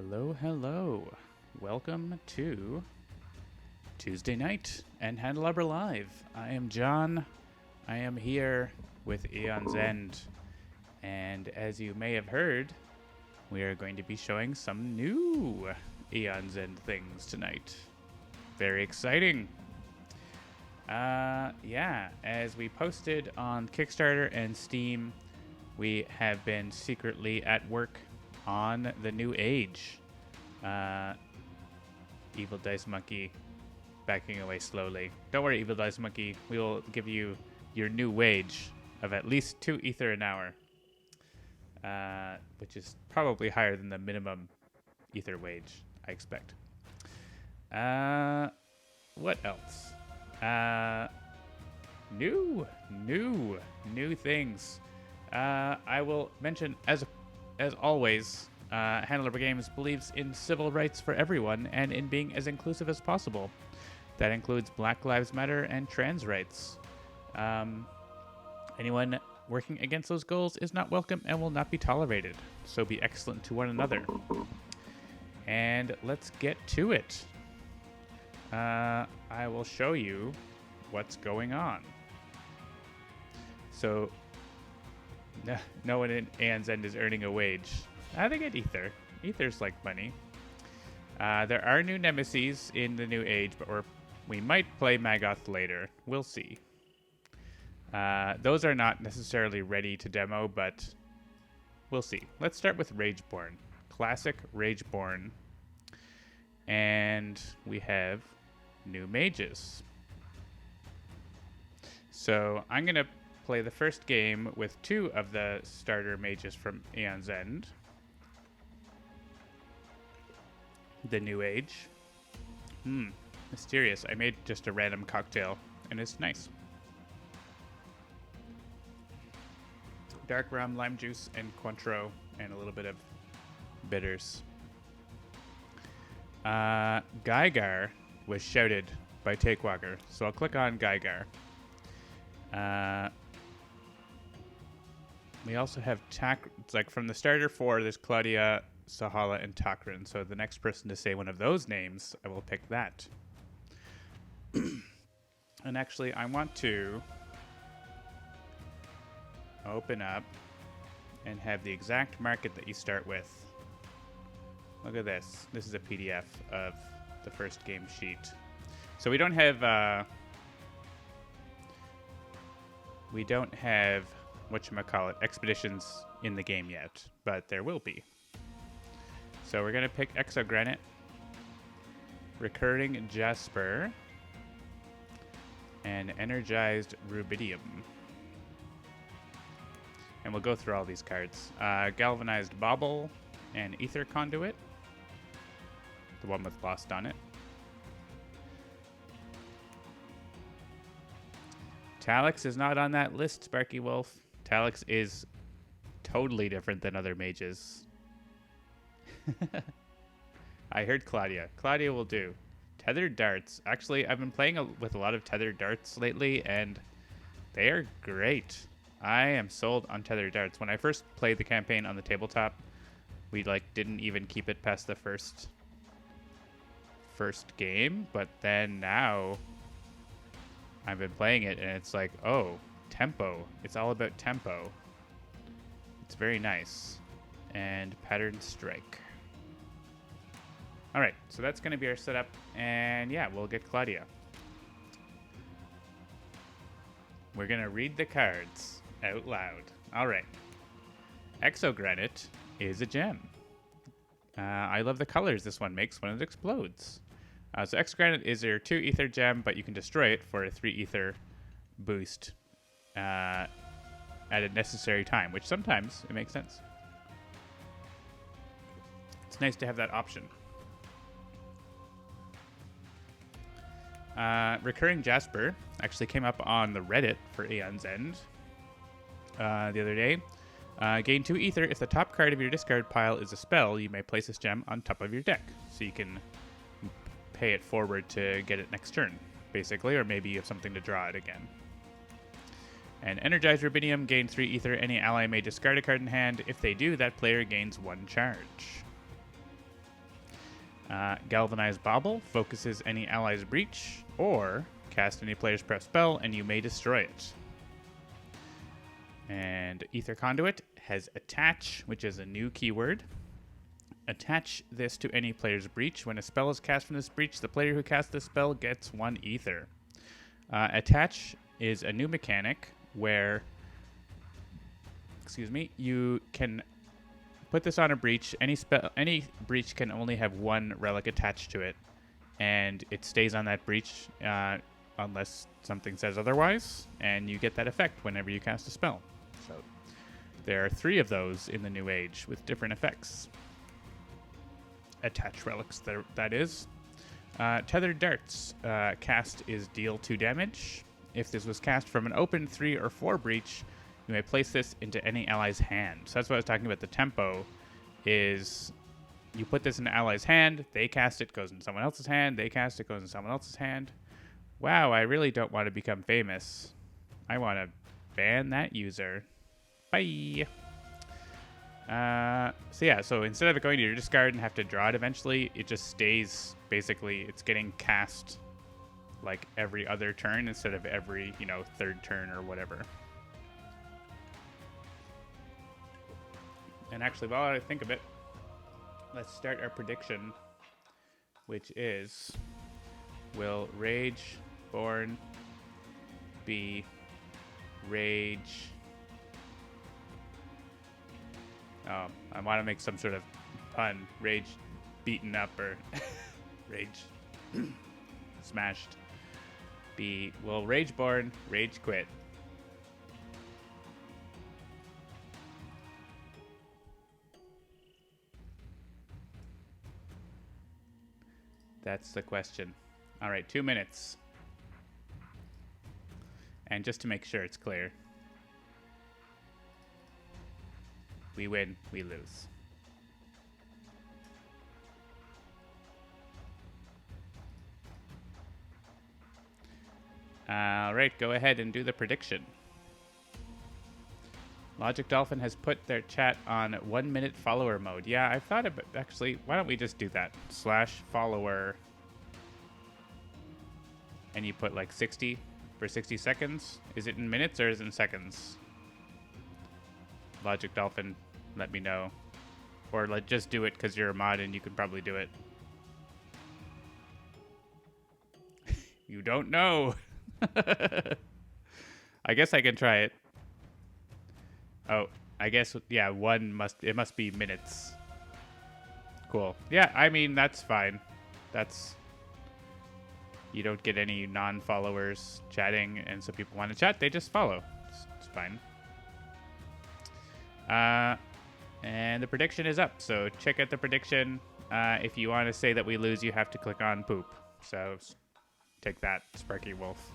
Hello, hello. Welcome to Tuesday night and Handelabra Live. I am John. I am here with Aeon's End. And as you may have heard, we are going to be showing some new Aeon's End things tonight. Very exciting. As we posted on Kickstarter and Steam, we have been secretly at work on the new age. Evil Dice Monkey backing away slowly. Don't worry, Evil Dice Monkey. We will give you your new wage of at least 2 ether an hour, which is probably higher than the minimum ether wage, I expect. What else? New things. I will mention, as always, Handelabra Games believes in civil rights for everyone and in being as inclusive as possible. That includes Black Lives Matter and trans rights. Anyone working against those goals is not welcome and will not be tolerated. So be excellent to one another. And let's get to it. I will show you what's going on. So, no one in Aeon's End is earning a wage. They get ether. Ether's like money. There are new nemesis in the new age, but we might play Maggoth later. We'll see. Those are not necessarily ready to demo, but we'll see. Let's start with Rageborn. Classic Rageborn. And we have new mages. So I'm going to play the first game with 2 of the starter mages from Aeon's End. The new age. Mysterious. I made just a random cocktail, and it's nice. Dark rum, lime juice, and Cointreau, and a little bit of bitters. Gygar was shouted by Takewalker, so I'll click on Gygar. We also have it's like from the starter 4, there's Claudia, Sahala, and Takran. So the next person to say one of those names, I will pick that. And actually, I want to open up and have the exact market that you start with. Look at this. This is a PDF of the first game sheet. So we don't have whatchamacallit, expeditions in the game yet, but there will be. So we're going to pick Exogranite, Recurring Jasper, and Energized Rubidium. And we'll go through all these cards. Galvanized Bauble and Ether Conduit, the one with Lost on it. Talix is not on that list, Sparky Wolf. Talix is totally different than other mages. I heard Claudia. Claudia will do. Tethered Darts. Actually, I've been playing with a lot of Tethered Darts lately, and they are great. I am sold on Tethered Darts. When I first played the campaign on the tabletop, we didn't even keep it past the first game, but then now I've been playing it, and it's like, oh, tempo. It's all about tempo. It's very nice. And Pattern Strike. All right, so that's going to be our setup, and yeah, we'll get Claudia. We're going to read the cards out loud. All right. Exogranite is a gem. I love the colors this one makes when it explodes. So Exogranite is your 2 ether gem, but you can destroy it for a 3 ether boost at a necessary time, which sometimes it makes sense. It's nice to have that option. Recurring Jasper actually came up on the Reddit for Aeon's End the other day. Gain 2 ether. If the top card of your discard pile is a spell, you may place this gem on top of your deck. So you can pay it forward to get it next turn, basically, or maybe you have something to draw it again. And Energized Rubidium, gain 3 ether. Any ally may discard a card in hand. If they do, that player gains 1 charge. Galvanized Bauble focuses any ally's breach, or cast any player's prep spell and you may destroy it. And Ether Conduit has Attach, which is a new keyword. Attach this to any player's breach. When a spell is cast from this breach, the player who casts the spell gets 1 Ether. Attach is a new mechanic where, you can put this on a breach. Any breach can only have 1 relic attached to it, and it stays on that breach unless something says otherwise, and you get that effect whenever you cast a spell. So there are 3 of those in the new age with different effects. Attach relics, that is. Tethered Darts. Cast is deal 2 damage. If this was cast from an open 3 or 4 breach, you may place this into any ally's hand. So that's what I was talking about. The tempo is you put this in an ally's hand, they cast it, goes in someone else's hand, they cast it, goes in someone else's hand. Wow, I really don't want to become famous. I want to ban that user. Bye. So instead of it going to your discard and have to draw it eventually, it just stays, basically, it's getting cast like every other turn instead of every, 3rd turn or whatever. And actually, while I think of it, let's start our prediction, which is, will Rageborn be Rage... Oh, I want to make some sort of pun. Rage beaten up or rage smashed. Will Rageborn rage quit? That's the question. All right, 2 minutes. And just to make sure it's clear. We win, we lose. All right, go ahead and do the prediction. Logic Dolphin has put their chat on 1-minute follower mode. Yeah, I've thought about, actually, why don't we just do that? /follower. And you put like 60 for 60 seconds. Is it in minutes or is it in seconds? Logic Dolphin, let me know. Or just do it because you're a mod and you can probably do it. You don't know. I guess I can try it. Oh, I guess, yeah, it must be minutes. Cool. Yeah, I mean, that's fine. You don't get any non-followers chatting, and so people want to chat, they just follow. It's fine. And the prediction is up, so check out the prediction. If you want to say that we lose, you have to click on poop. So take that, Sparky Wolf.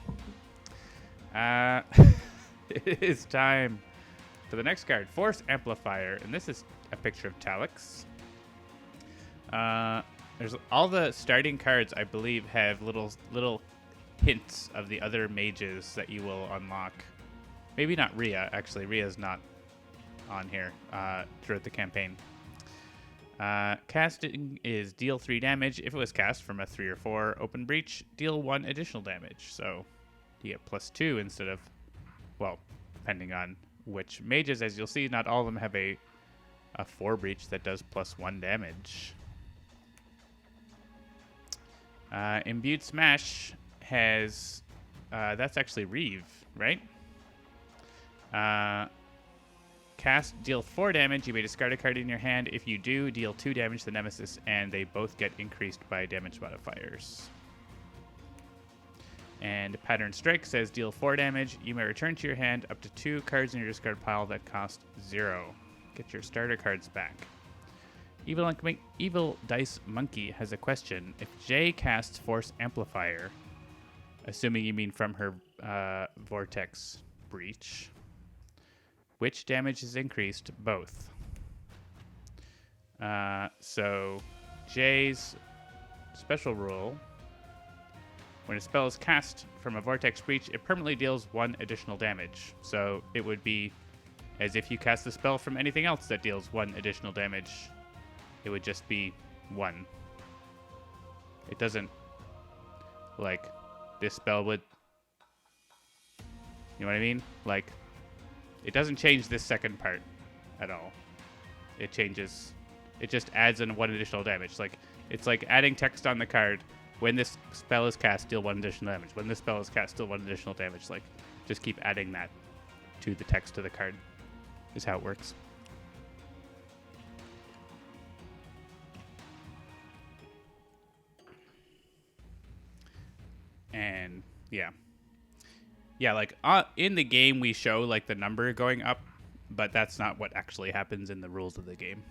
It is time for the next card, Force Amplifier, and this is a picture of Talix. There's all the starting cards, I believe, have little hints of the other mages that you will unlock. Maybe not Rhea, actually. Rhea's not on here throughout the campaign. Casting is deal 3 damage. If it was cast from a 3 or 4 open breach, deal 1 additional damage. So you get +2 instead of, well, depending on which mages. As you'll see, not all of them have a 4 breach that does +1 damage. Imbued Smash has, that's actually Reeve, right? Cast, deal 4 damage. You may discard a card in your hand. If you do, deal 2 damage to the Nemesis, and they both get increased by damage modifiers. And Pattern Strike says deal 4 damage. You may return to your hand up to 2 cards in your discard pile that cost 0. Get your starter cards back. Evil Dice Monkey has a question. If Jay casts Force Amplifier, assuming you mean from her Vortex Breach, which damage is increased? Both. So Jay's special rule, when a spell is cast from a Vortex Breach, it permanently deals 1 additional damage. So it would be as if you cast the spell from anything else that deals 1 additional damage. It would just be 1. It doesn't, like, this spell would, you know what I mean? Like, it doesn't change this second part at all. It changes, it just adds in 1 additional damage. Like, it's like adding text on the card. When this spell is cast, deal 1 additional damage. When this spell is cast, deal 1 additional damage. Like, just keep adding that to the text of the card is how it works. And yeah, like in the game we show like the number going up, but that's not what actually happens in the rules of the game,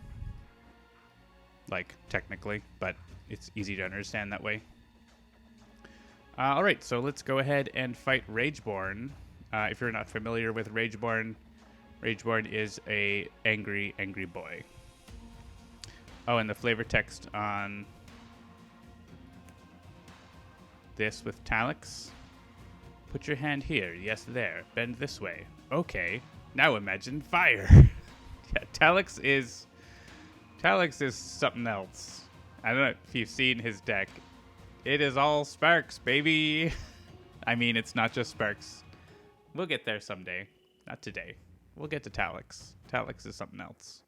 like technically, but it's easy to understand that way. All right, so let's go ahead and fight Rageborn. If you're not familiar with Rageborn is a angry boy. Oh, and the flavor text on this with Talix. Put your hand here. Yes, there. Bend this way. Okay. Now imagine fire. Yeah, Talix is something else. I don't know if you've seen his deck. It is all sparks, baby. I mean, it's not just sparks. We'll get there someday. Not today. We'll get to Talix. Talix is something else.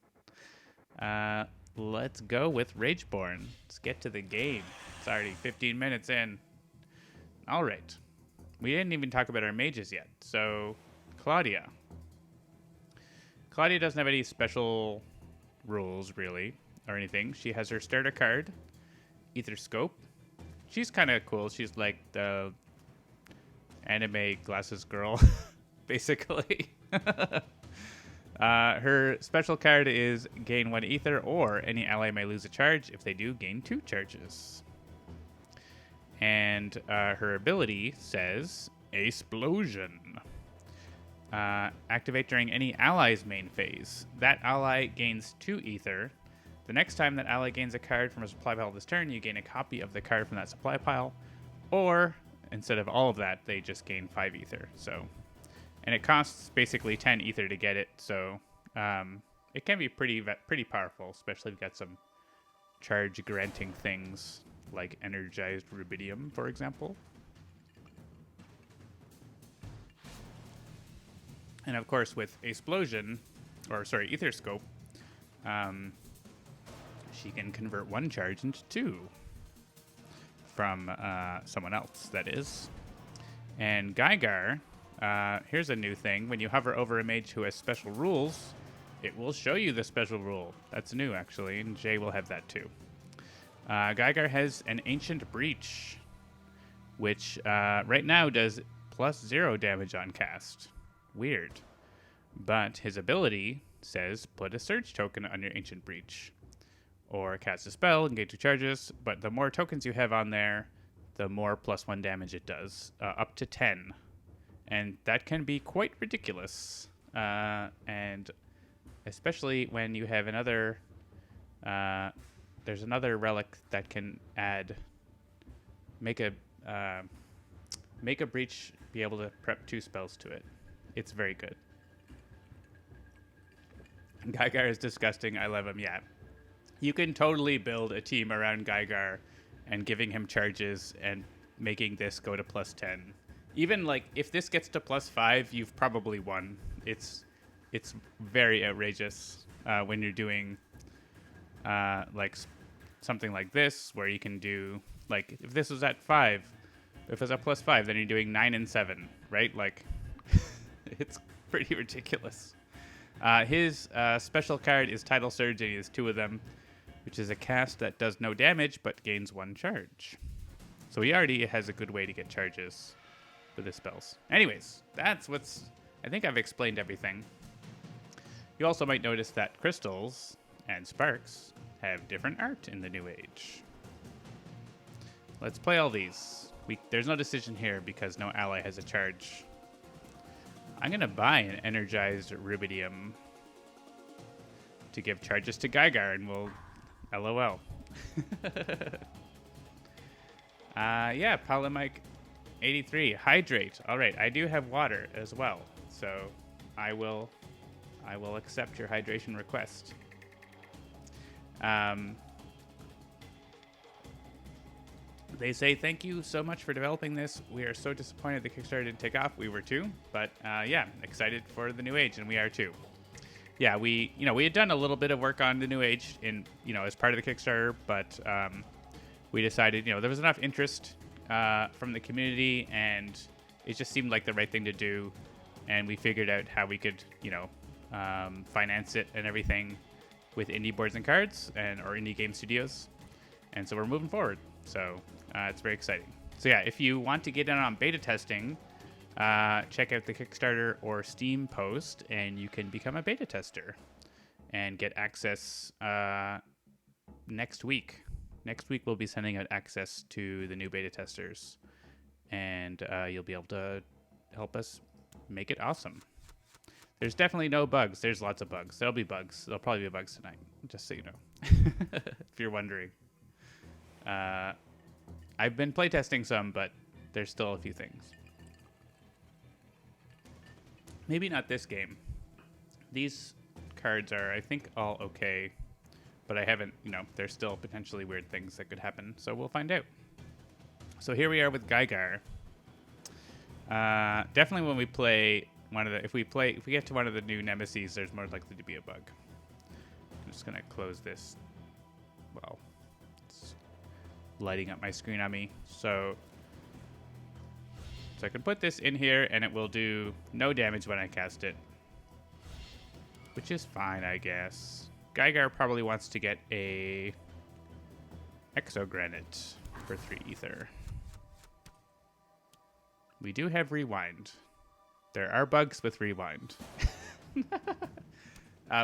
Let's go with Rageborn. Let's get to the game. It's already 15 minutes in. All right. We didn't even talk about our mages yet. So, Claudia. Claudia doesn't have any special rules, really, or anything. She has her starter card, Ether Scope. She's kind of cool. She's like the anime glasses girl, basically. Her special card is gain 1 ether, or any ally may lose a charge. If they do, gain 2 charges. And her ability says Explosion. Activate during any ally's main phase. That ally gains 2 ether. The next time that ally gains a card from a supply pile this turn, you gain a copy of the card from that supply pile. Or, instead of all of that, they just gain 5 ether. So, and it costs basically 10 ether to get it. So, it can be pretty powerful, especially if you've got some charge-granting things like Energized Rubidium, for example. And of course, with Explosion, Ether Scope, she can convert 1 charge into 2 from someone else, that is. And Gygar, here's a new thing. When you hover over a mage who has special rules, it will show you the special rule. That's new, actually, and Jay will have that too. Gygar has an Ancient Breach, which right now does +0 damage on cast. Weird. But his ability says put a Surge token on your Ancient Breach. Or cast a spell and gain 2 charges. But the more tokens you have on there, the more +1 damage it does. Up to 10. And that can be quite ridiculous. And especially when you have another... there's another relic that can make a breach be able to prep 2 spells to it. It's very good. Gygar is disgusting. I love him. Yeah, you can totally build a team around Gygar and giving him charges and making this go to +10. Even like if this gets to +5, you've probably won. It's very outrageous when you're doing like something like this, where you can do, like, if this was at 5, if it's a +5, then you're doing 9 and 7, right? Like, it's pretty ridiculous. His special card is Tidal Surge, and he has 2 of them, which is a cast that does no damage, but gains 1 charge. So he already has a good way to get charges with his spells. Anyways, I think I've explained everything. You also might notice that crystals and sparks have different art in the New Age. Let's play all these. There's no decision here because no ally has a charge. I'm going to buy an Energized Rubidium to give charges to Gygar, and we'll... LOL. Yeah, Polymike 83. Hydrate. All right, I do have water as well, so I will accept your hydration request. They say, thank you so much for developing this. We are so disappointed the Kickstarter didn't take off. We were too, but yeah, excited for the new age, and we are too. Yeah, we had done a little bit of work on the new age as part of the Kickstarter, but we decided, there was enough interest from the community, and it just seemed like the right thing to do, and we figured out how we could, finance it and everything with indie boards and cards or indie game studios, and so we're moving forward. So it's very exciting. So yeah, if you want to get in on beta testing, check out the Kickstarter or Steam post, and you can become a beta tester and get access next week. Next week, we'll be sending out access to the new beta testers, and you'll be able to help us make it awesome. There's definitely no bugs. There's lots of bugs. There'll be bugs. There'll probably be bugs tonight, just so you know, if you're wondering. I've been playtesting some, but there's still a few things. Maybe not this game. These cards are, I think, all okay, but I haven't, there's still potentially weird things that could happen, so we'll find out. So here we are with Gygar. Definitely when we play if we get to one of the new nemesis, there's more likely to be a bug. I'm just gonna close this. Well, it's lighting up my screen on me, so I can put this in here and it will do no damage when I cast it, which is fine, I guess. Gygar probably wants to get a Exogranite for 3 ether. We do have Rewind. There are bugs with Rewind.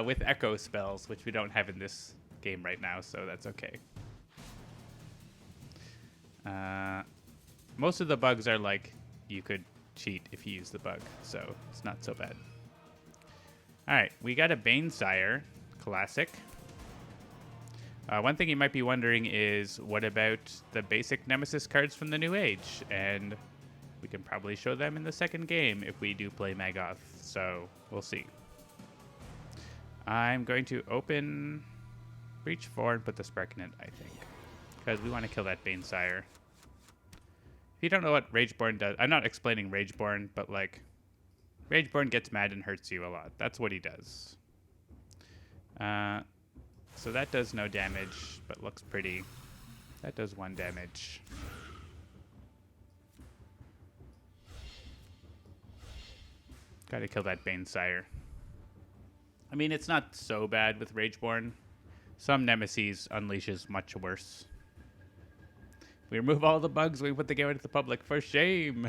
With Echo spells, which we don't have in this game right now, so that's okay. Most of the bugs are like you could cheat if you use the bug, so it's not so bad. Alright, we got a Banesire. Classic. One thing you might be wondering is, what about the basic Nemesis cards from the New Age? And we can probably show them in the second game if we do play Maggoth, so we'll see. I'm going to open Breach 4 and put the Spark in it, I think, because we want to kill that Banesire. If you don't know what Rageborn does, I'm not explaining Rageborn, but like, Rageborn gets mad and hurts you a lot. That's what he does. So that does no damage, but looks pretty. That does 1 damage. Gotta kill that Banesire. I mean, it's not so bad with Rageborn. Some Nemesis unleashes much worse. We remove all the bugs, we put the game into the public. For shame!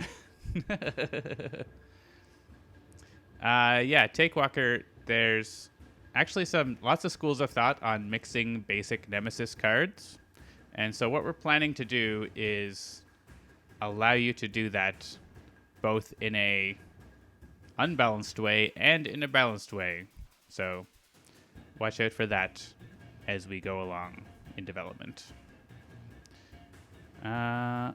Yeah, Takewalker, there's actually lots of schools of thought on mixing basic Nemesis cards. And so what we're planning to do is allow you to do that both in a unbalanced way and in a balanced way. So watch out for that as we go along in development. I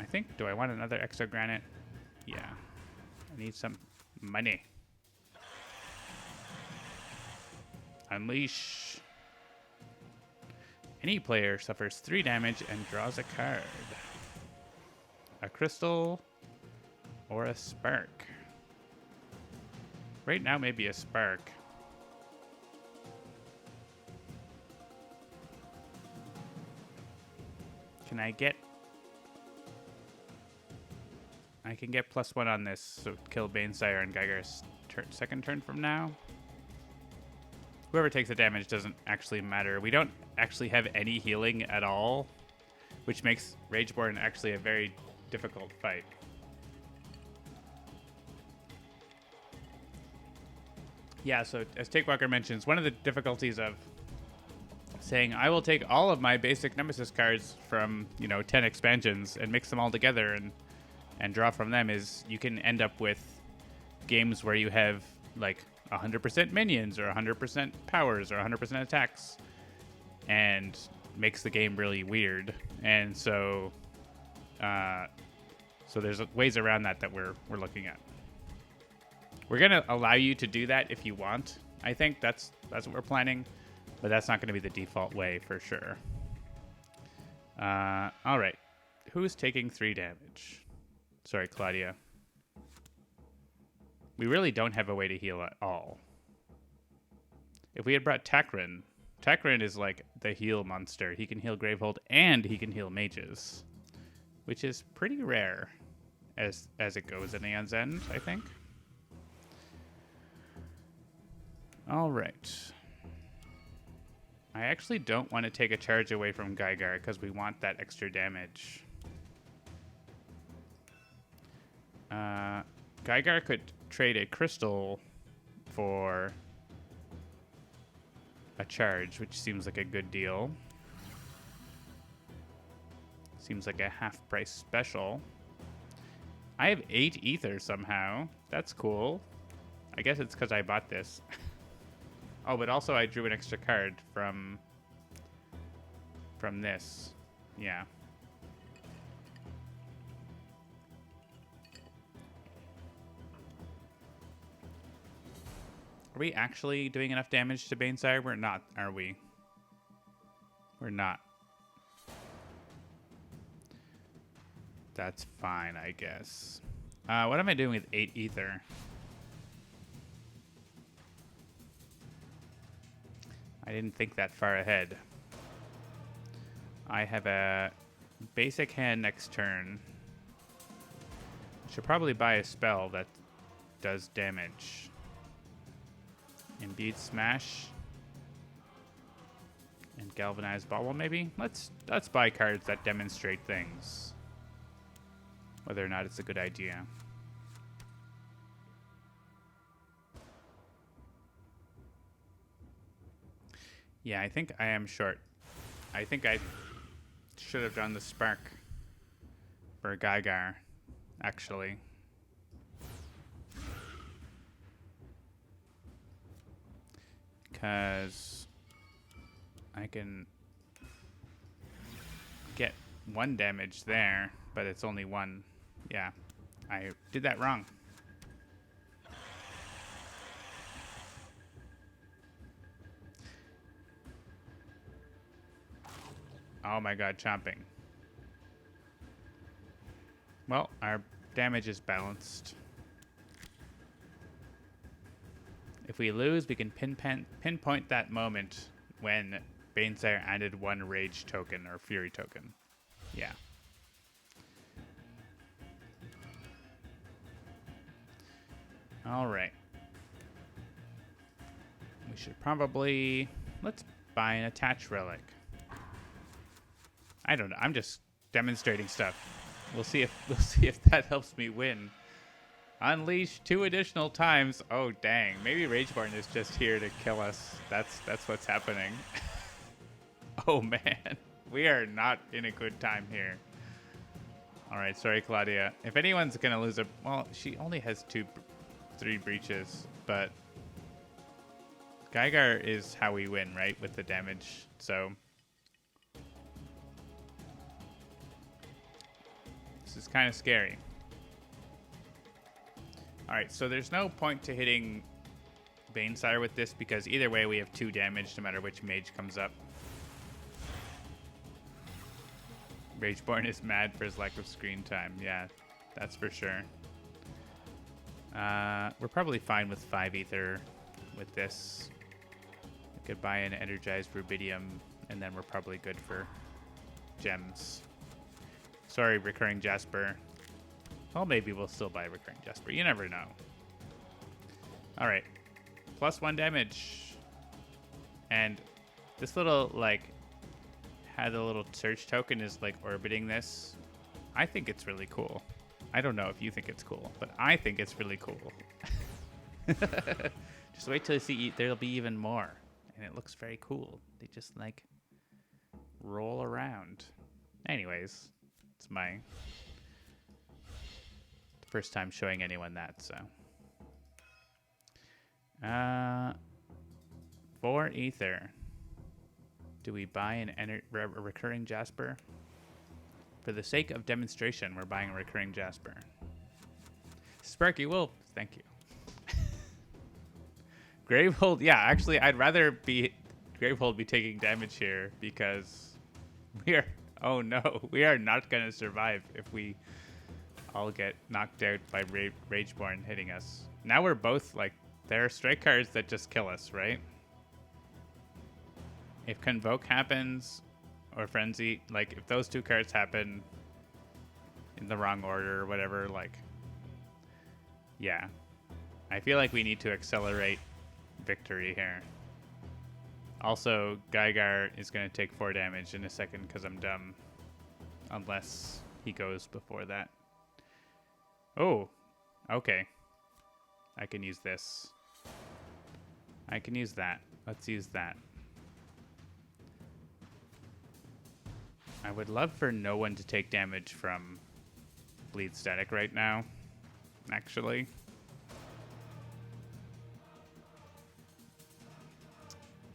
think, do I want another Exogranite? Yeah. I need some money. Unleash. Any player suffers 3 damage and draws a card. A crystal or a spark. Right now, maybe a spark. Can I get... I can get +1 on this, so kill Banesire and Gygar's second turn from now. Whoever takes the damage doesn't actually matter. We don't actually have any healing at all, which makes Rageborn actually a very difficult fight. Yeah, so as Takewalker mentions, one of the difficulties of saying, I will take all of my basic Nemesis cards from, 10 expansions and mix them all together and draw from them is you can end up with games where you have, like, 100% minions or 100% powers or 100% attacks, and makes the game really weird. And so there's ways around that we're looking at. We're going to allow you to do that if you want. I think that's what we're planning, but that's not going to be the default way for sure. All right. Who's taking 3 damage? Sorry, Claudia. We really don't have a way to heal at all. If we had brought Takrin, Takrin is like the heal monster. He can heal Gravehold and he can heal mages, which is pretty rare as it goes in Aeon's End, I think. All right. I actually don't want to take a charge away from Gygar because we want that extra damage. Gygar could trade a crystal for a charge, which seems like a good deal. Seems like a half-price special. I have 8 ether somehow. That's cool. I guess it's because I bought this. Oh, but also I drew an extra card from this. Yeah. Are we actually doing enough damage to Banesire? We're not, are we? We're not. That's fine, I guess. What am I doing with 8 ether? I didn't think that far ahead. I have a basic hand next turn. Should probably buy a spell that does damage. Imbued Smash and Galvanized Bauble, maybe. Let's buy cards that demonstrate things, whether or not it's a good idea. Yeah, I think I am short. I think I should have done the Spark for Gygar, actually. Because I can get 1 damage there, but it's only 1. Yeah, I did that wrong. Oh my god, chomping. Well, our damage is balanced. If we lose, we can pinpoint that moment when Banesire added 1 Rage token or Fury token. Yeah. All right. We should probably... Let's buy an Attach Relic. I don't know. I'm just demonstrating stuff. We'll see if that helps me win. Unleash 2 additional times. Oh dang! Maybe Rageborn is just here to kill us. That's what's happening. Oh man, we are not in a good time here. All right, sorry Claudia. If anyone's gonna lose a, well, she only has 3 breaches, but Gygar is how we win, right? With the damage, so. This is kind of scary. Alright, so there's no point to hitting Banesire with this because either way we have 2 damage no matter which mage comes up. Rageborn is mad for his lack of screen time. Yeah, that's for sure. We're probably fine with 5 ether with this. We could buy an energized rubidium and then we're probably good for gems. Sorry, Recurring Jasper. Well, maybe we'll still buy Recurring Jasper. You never know. All right. +1 damage. And this little, like, had a little search token is, like, orbiting this. I think it's really cool. I don't know if you think it's cool, but I think it's really cool. Just wait till you see, there'll be even more. And it looks very cool. They just, like, roll around. Anyways. It's my first time showing anyone that, so. 4 ether. Do we buy a recurring Jasper? For the sake of demonstration, we're buying a recurring Jasper. Sparky Wolf, thank you. Gravehold, yeah, actually, I'd rather Gravehold be taking damage here because Oh no, we are not gonna survive if we all get knocked out by Rageborn hitting us. Now we're both like, there are strike cards that just kill us, right? If Convoke happens, or Frenzy, like if those two cards happen in the wrong order or whatever, like, yeah. I feel like we need to accelerate victory here. Also, Gygar is going to take 4 damage in a second because I'm dumb. Unless he goes before that. Oh, okay. I can use this. I can use that. Let's use that. I would love for no one to take damage from Bleed Static right now, actually.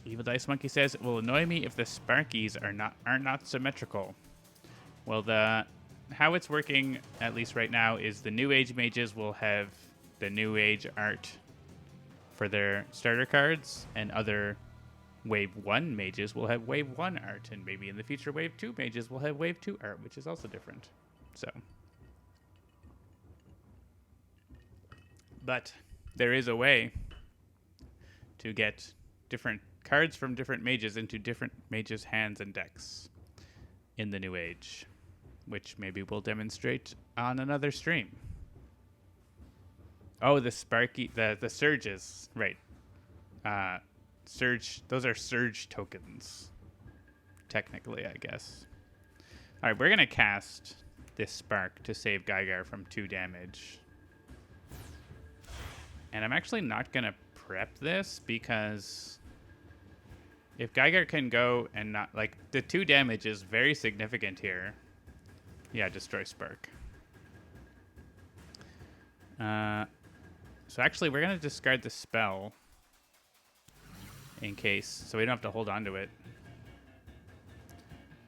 Evil Dice Monkey says, it will annoy me if the Sparkies are not symmetrical. Well, how it's working, at least right now, is the New Age mages will have the New Age art for their starter cards, and other Wave 1 mages will have Wave 1 art, and maybe in the future Wave 2 mages will have Wave 2 art, which is also different. So. But there is a way to get different cards from different mages into different mages' hands and decks in the New Age, which maybe we'll demonstrate on another stream. Oh, the Sparky, the Surges, right. Surge, those are Surge tokens, technically, I guess. All right, we're going to cast this Spark to save Gygar from 2 damage. And I'm actually not going to prep this because if Gygar can go and not, like, the 2 damage is very significant here. Yeah, destroy Spark. So actually, we're going to discard the spell in case, so we don't have to hold on to it.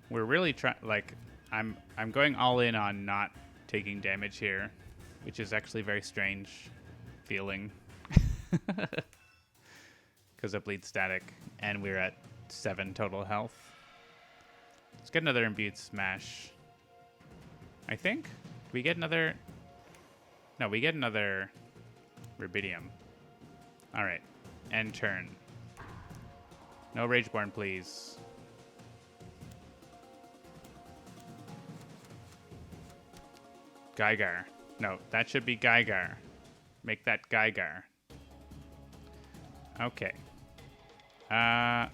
We're really trying, like, I'm going all in on not taking damage here, which is actually very strange feeling because of Bleed Static, and we're at 7 total health. Let's get another Imbued Smash. I think we get another. No, we get another Rubidium. All right, end turn. No Rageborn, please. Gygar. No, that should be Gygar. Make that Gygar. Okay. I'm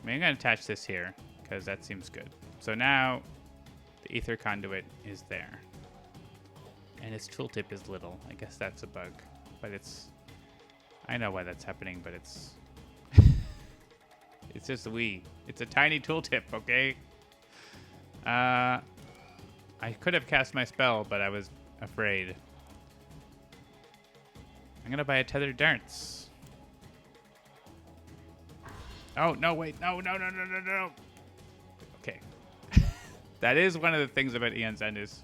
going to attach this here, because that seems good. So now, the Ether Conduit is there. And its tooltip is little. I guess that's a bug. But it's... I know why that's happening, but it's... it's just wee. It's a tiny tooltip, okay? I could have cast my spell, but I was afraid. I'm gonna buy a Tethered Darts. Oh, no, wait. No. Okay. That is one of the things about Aeon's End is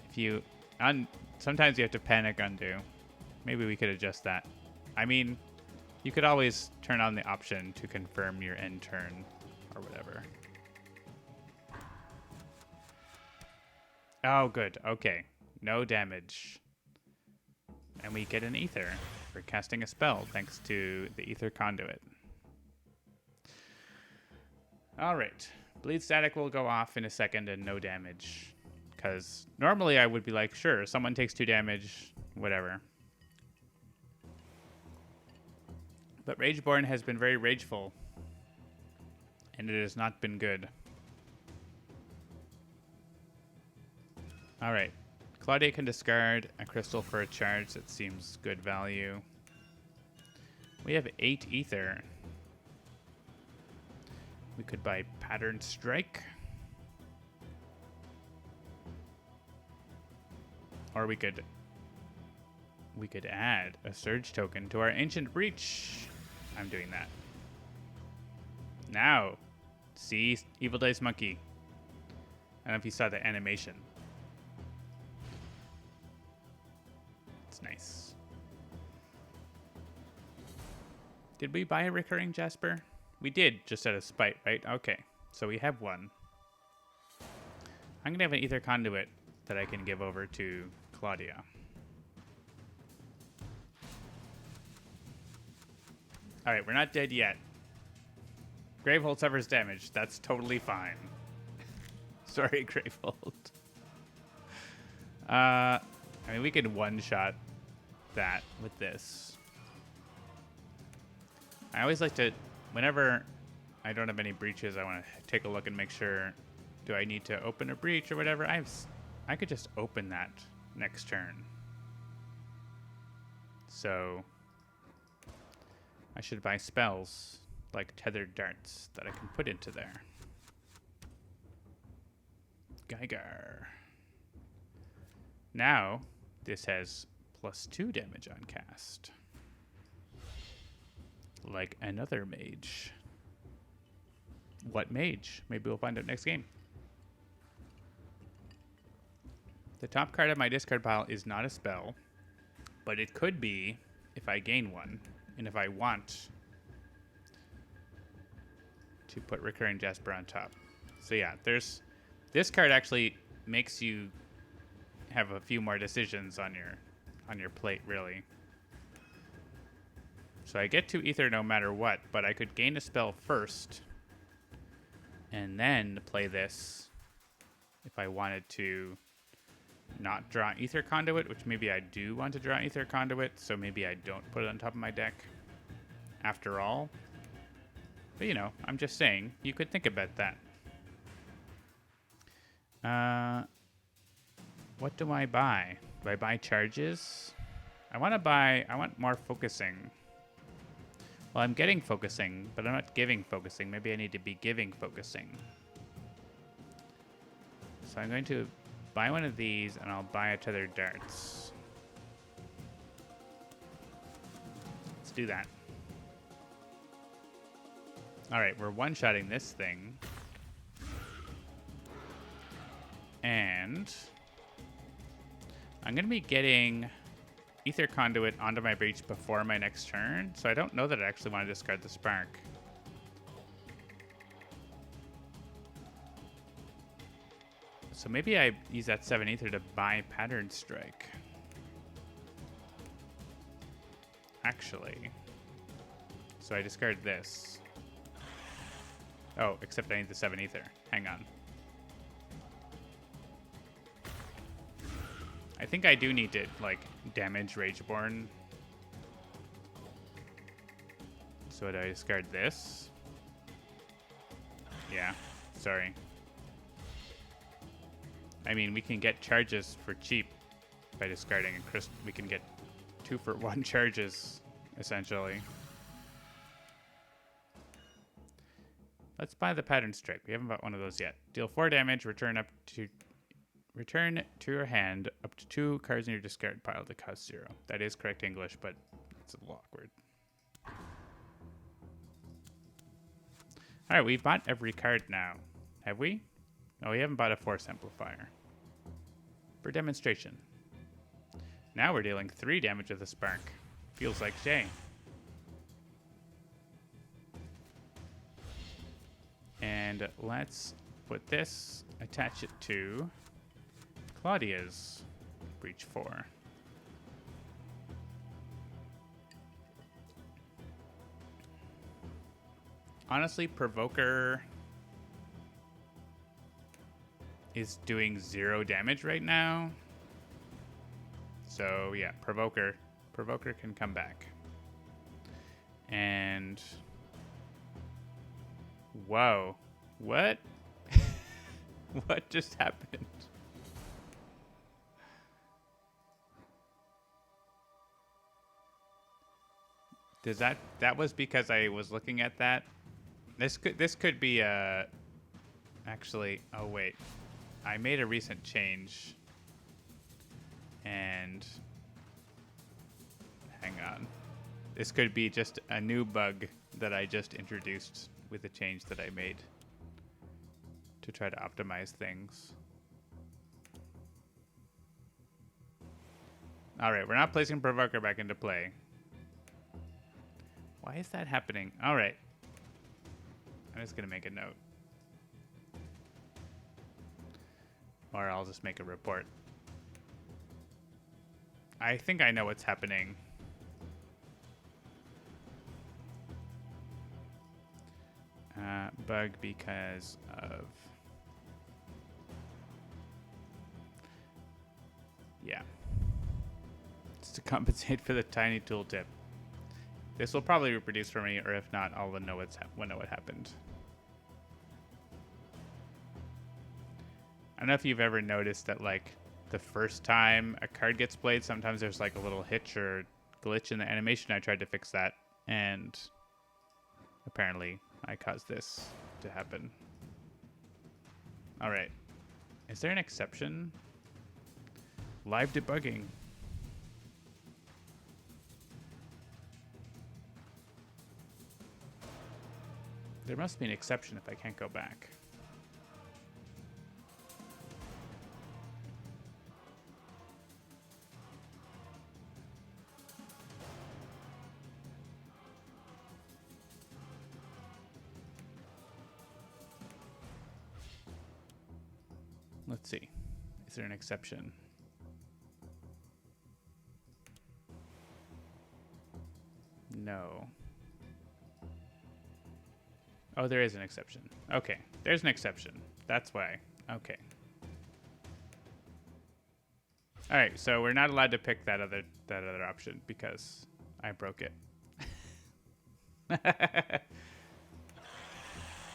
if you... sometimes you have to panic undo. Maybe we could adjust that. I mean, you could always turn on the option to confirm your end turn or whatever. Oh, good. Okay. No damage. And we get an Ether for casting a spell thanks to the Ether Conduit. All right. Bleed Static will go off in a second and no damage. Because normally I would be like, sure, someone takes 2 damage, whatever. But Rageborn has been very rageful. And it has not been good. Alright. Claudia can discard a crystal for a charge. That seems good value. We have 8 Ether. We could buy Pattern Strike. Or we could add a Surge token to our Ancient Breach. I'm doing that. Now, see Evil Dice Monkey. I don't know if you saw the animation. It's nice. Did we buy a recurring Jasper? We did, just out of spite, right? Okay. So we have one. I'm going to have an Ether Conduit that I can give over to Claudia. Alright, we're not dead yet. Gravehold suffers damage. That's totally fine. Sorry, Gravehold. I mean, we could one-shot that with this. I always like to, whenever I don't have any breaches, I want to take a look and make sure, do I need to open a breach or whatever? I could just open that next turn. So I should buy spells like tethered darts that I can put into there. Geiger. Now this has +2 damage on cast. Like another mage. What mage? Maybe we'll find out next game. The top card of my discard pile is not a spell, but it could be if I gain one, and if I want to put Recurring Jasper on top. So yeah, this card actually makes you have a few more decisions on your plate, really. So I get to Ether no matter what, but I could gain a spell first and then play this if I wanted to not draw Ether Conduit, which maybe I do want to draw Ether Conduit, so maybe I don't put it on top of my deck after all. But, you know, I'm just saying, you could think about that. What do I buy? Do I buy charges? I want more focusing. Well, I'm getting focusing, but I'm not giving focusing. Maybe I need to be giving focusing. So I'm going to buy one of these, and I'll buy a tethered darts. Let's do that. All right, we're one-shotting this thing. And I'm going to be getting Ether Conduit onto my breach before my next turn, so I don't know that I actually want to discard the Spark. So maybe I use that 7 Ether to buy Pattern Strike. Actually. So I discard this. Oh, except I need the 7 Ether. Hang on. I think I do need to, like, damage Rageborn. So do I discard this? Yeah, sorry. I mean, we can get charges for cheap by discarding a crystal. We can get 2-for-1 charges, essentially. Let's buy the Pattern Strike. We haven't bought one of those yet. Deal 4 damage, return to your hand up to 2 cards in your discard pile to cost 0. That is correct English, but it's a little awkward. Alright, we've bought every card now. Have we? No, we haven't bought a Force Amplifier. For demonstration. Now we're dealing 3 damage with a Spark. Feels like Jay. And let's put this, attach it to Claudia's Breach 4. Honestly, Provoker is doing 0 damage right now. So yeah, Provoker can come back. And whoa, what? What just happened? Does that was because I was looking at that? This could be actually, oh wait. I made a recent change. And hang on. This could be just a new bug that I just introduced with the change that I made to try to optimize things. All right, we're not placing Provoker back into play. Why is that happening? All right. I'm just going to make a note. Or I'll just make a report. I think I know what's happening. Bug because of... Yeah. It's to compensate for the tiny tooltip. This will probably reproduce for me, or if not, I'll know what happened. I don't know if you've ever noticed that, like, the first time a card gets played, sometimes there's like a little hitch or glitch in the animation. I tried to fix that, and apparently I caused this to happen. All right. Is there an exception? Live debugging. There must be an exception if I can't go back. Let's see. Is there an exception? No. Oh, there is an exception. Okay, there's an exception. That's why. Okay. All right, so we're not allowed to pick that other option because I broke it.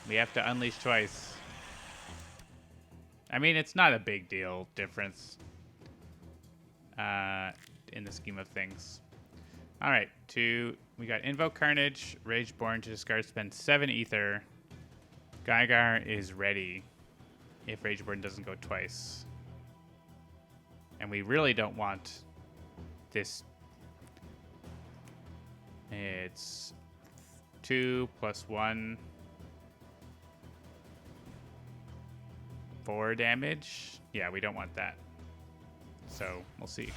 We have to unleash twice. I mean, it's not a big deal difference in the scheme of things. All right, we got Invoke Carnage, Rageborn to discard, spend 7 ether. Gygar is ready if Rageborn doesn't go twice. And we really don't want this. It's 2 + 1. 4 damage. Yeah, we don't want that. So, we'll see.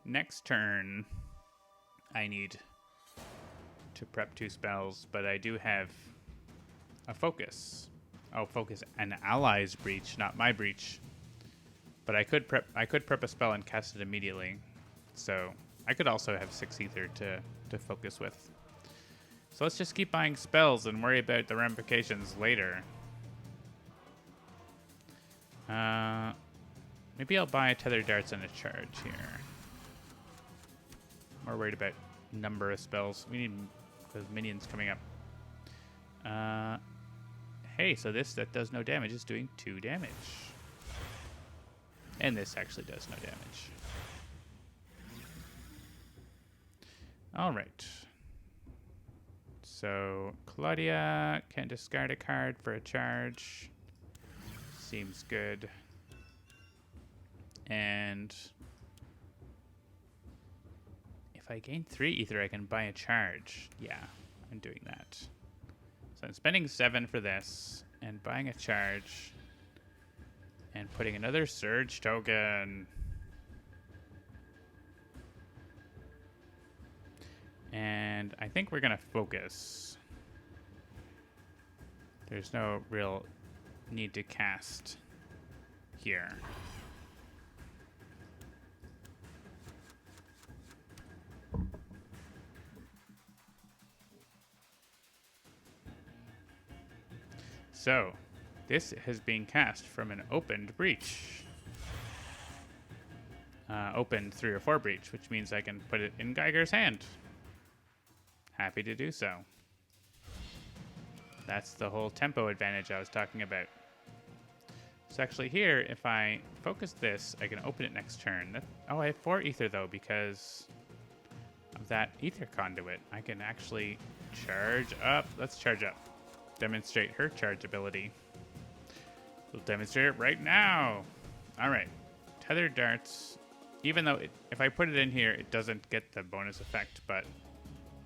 Next turn, I need to prep 2 spells, but I do have a focus. Oh, focus an ally's breach, not my breach. But I could prep a spell and cast it immediately. So I could also have 6 ether to focus with. So let's just keep buying spells and worry about the ramifications later. Maybe I'll buy Tethered Darts and a charge here. More worried about number of spells. We need those minions coming up. Hey, so this that does no damage is doing 2 damage. And this actually does no damage. All right. So Claudia can discard a card for a charge. Seems good. And if I gain 3 ether, I can buy a charge. Yeah, I'm doing that. So I'm spending 7 for this and buying a charge and putting another surge token. And I think we're going to focus. There's no real need to cast here. So, this has been cast from an opened breach. Opened 3 or 4 breach, which means I can put it in Gygar's hand. Happy to do so. That's the whole tempo advantage I was talking about. So actually here, if I focus this, I can open it next turn. Oh, I have 4 ether though because of that ether conduit. I can actually charge up. Let's charge up. Demonstrate her charge ability. We'll demonstrate it right now. All right. Tethered Darts. Even though if I put it in here, it doesn't get the bonus effect, but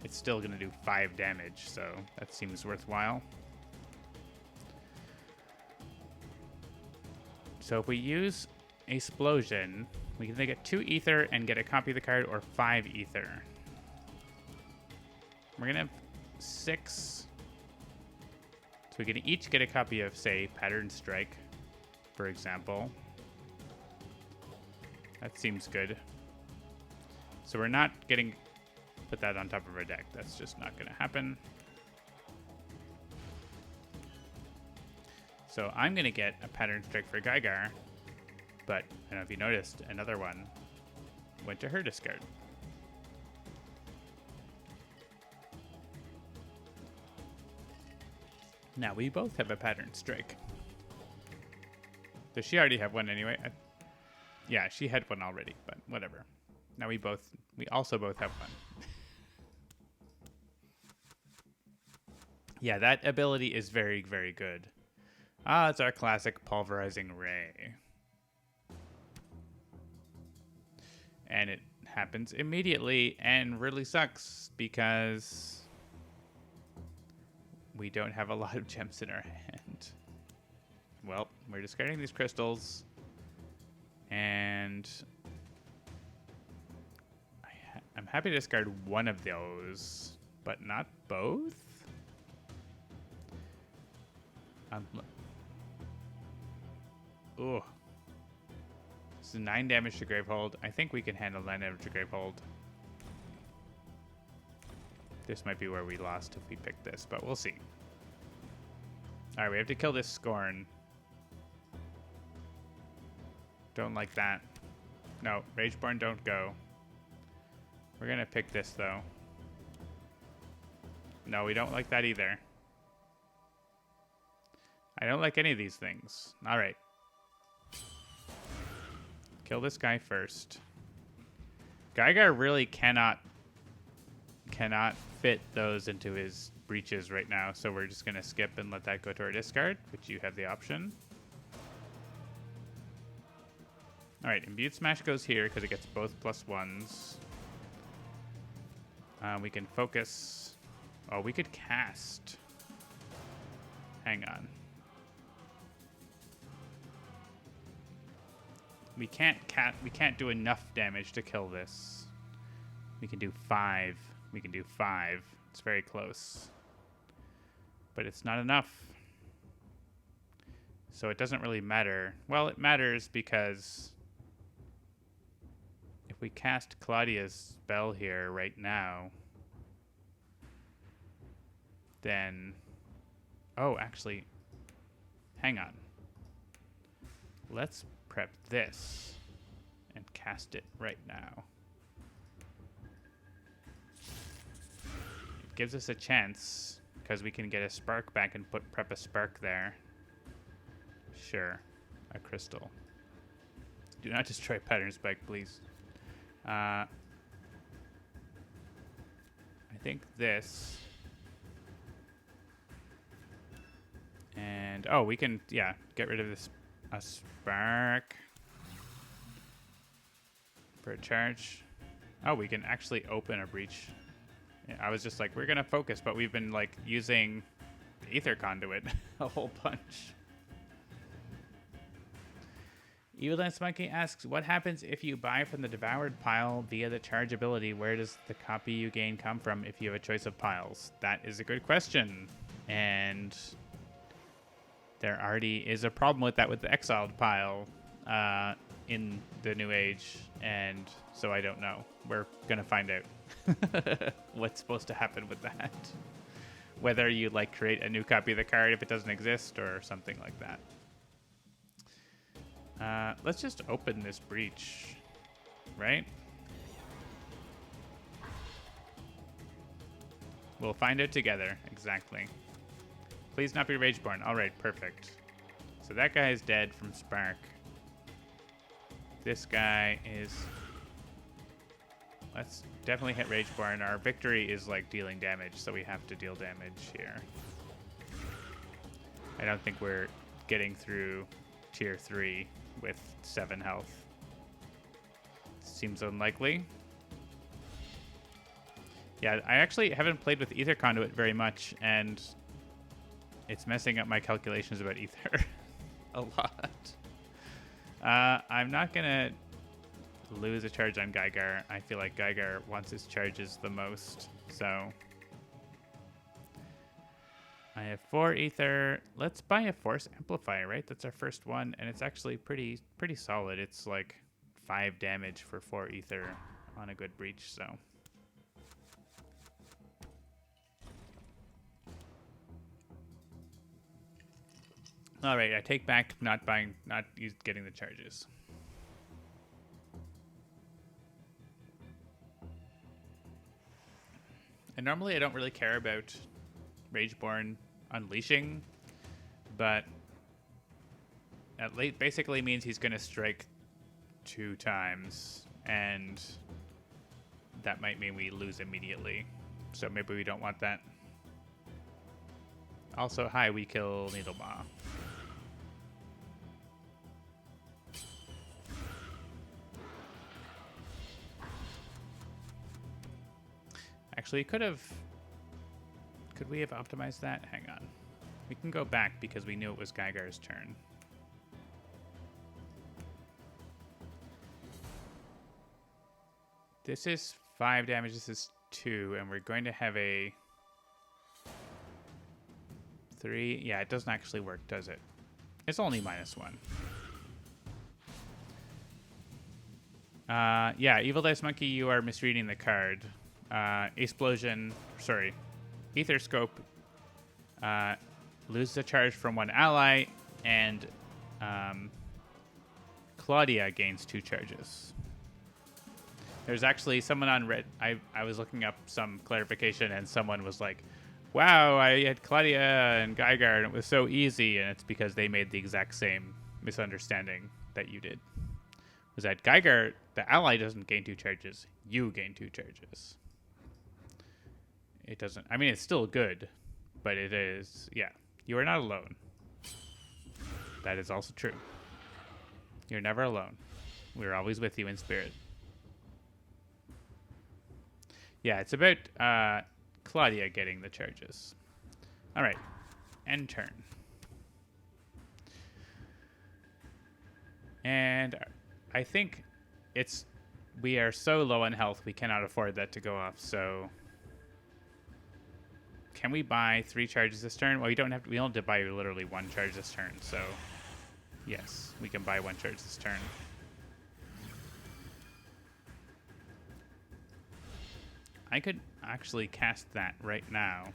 it's still going to do 5 damage, so that seems worthwhile. So if we use Explosion We can either get 2 ether and get a copy of the card, or 5 ether. We're gonna have 6. So we can each get a copy of, say, Pattern Strike, for example. That seems good. So we're not getting... Put that on top of our deck. That's just not gonna happen. So I'm gonna get a Pattern Strike for Gygar. But, I don't know if you noticed, another one went to her discard. Now we both have a Pattern Strike. Does she already have one anyway? Yeah, she had one already, but whatever. Now we also both have one. Yeah, that ability is very, very good. Ah, it's our classic Pulverizing Ray. And it happens immediately and really sucks because we don't have a lot of gems in our hand. Well, we're discarding these crystals. And I'm happy to discard one of those, but not both? Ooh. This is 9 damage to Gravehold. I think we can handle 9 damage to Gravehold. This might be where we lost if we pick this, but we'll see. Alright, we have to kill this Scorn. Don't like that. No, Rageborn, don't go. We're gonna pick this, though. No, we don't like that either. I don't like any of these things. Alright. Kill this guy first. Gygar really cannot fit those into his breaches right now, so we're just gonna skip and let that go to our discard, which you have the option. Alright, Imbued Smash goes here because it gets both +1s. We can focus. Oh, we could cast. Hang on. We can't do enough damage to kill this. We can do 5. We can do 5. It's very close. But it's not enough. So it doesn't really matter. Well, it matters because if we cast Claudia's spell here right now, then... Oh, actually, hang on. Let's prep this and cast it right now. It gives us a chance because we can get a spark back and prep a spark there. Sure, a crystal. Do not destroy Pattern Spike, please. I think this. And, oh, we can, yeah, get rid of this, a spark for a charge. Oh, we can actually open a breach. Yeah, I was just like, we're going to focus, but we've been, like, using the Ether Conduit a whole bunch. Evil Dance Monkey asks, what happens if you buy from the Devoured pile via the charge ability? Where does the copy you gain come from if you have a choice of piles? That is a good question. And there already is a problem with that with the Exiled pile in the New Age. And so I don't know. We're going to find out what's supposed to happen with that. Whether you, like, create a new copy of the card if it doesn't exist or something like that. Let's just open this breach, right? We'll find it together, exactly. Please not be Rageborn. All right, perfect. So that guy is dead from Spark. This guy is... Let's definitely hit Rageborn. Our victory is, like, dealing damage, so we have to deal damage here. I don't think we're getting through Tier 3 with 7 health. Seems unlikely. Yeah, I actually haven't played with Ether Conduit very much, and it's messing up my calculations about Ether a lot. I'm not gonna lose a charge on Gygar. I feel like Gygar wants his charges the most, so I have 4 ether. Let's buy a force amplifier, right? That's our first one, and it's actually pretty solid. It's like 5 damage for 4 ether on a good breach, so. All right, I take back not getting the charges. And normally I don't really care about Rageborn unleashing, but at late basically means he's going to strike 2 times, and that might mean we lose immediately. So maybe we don't want that. Also, hi, we kill Needlemaw. Actually, could we have optimized that? Hang on. We can go back because we knew it was Gygar's turn. This is 5 damage, this is 2, and we're going to have a 3. Yeah, it doesn't actually work, does it? It's only -1. Yeah, Evil Dice Monkey, you are misreading the card. Explosion, sorry, Ether Scope loses a charge from one ally, and Claudia gains 2 charges. There's actually someone on Reddit. I was looking up some clarification, and someone was like, wow, I had Claudia and Gygar, and it was so easy, and it's because they made the exact same misunderstanding that you did. Was that Gygar, the ally, doesn't gain 2 charges. You gain 2 charges. It doesn't. I mean, it's still good, but it is. Yeah, you are not alone. That is also true. You're never alone. We're always with you in spirit. Yeah, it's about Claudia getting the charges. All right, end turn. And I think we are so low on health we cannot afford that to go off. So can we buy 3 charges this turn? Well, we don't have to buy literally 1 charge this turn. So yes, we can buy 1 charge this turn. I could actually cast that right now.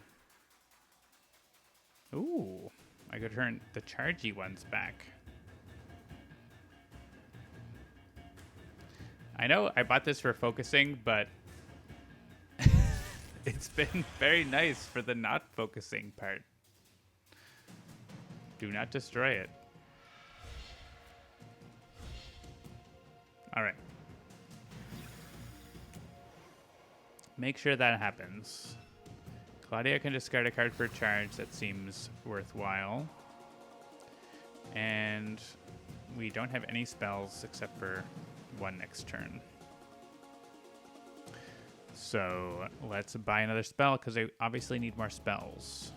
Ooh, I could turn the chargy ones back. I know I bought this for focusing, but it's been very nice for the not focusing part. Do not destroy it. All right. Make sure that happens. Claudia can discard a card for a charge. That seems worthwhile. And we don't have any spells except for 1 next turn. So let's buy another spell because I obviously need more spells.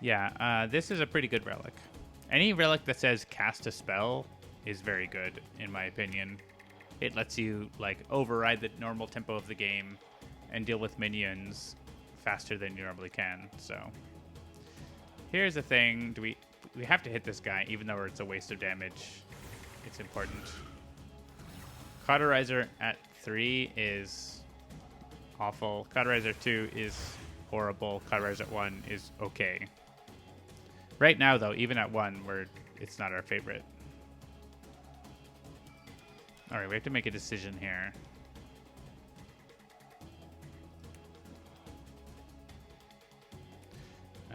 Yeah, this is a pretty good relic. Any relic that says cast a spell is very good, in my opinion. It lets you like override the normal tempo of the game and deal with minions faster than you normally can. So here's the thing: we have to hit this guy, even though it's a waste of damage. It's important. Cauterizer at 3 is awful. Cauterizer 2 is horrible. Cauterizer at 1 is okay. Right now, though, even at 1, it's not our favorite. All right, we have to make a decision here.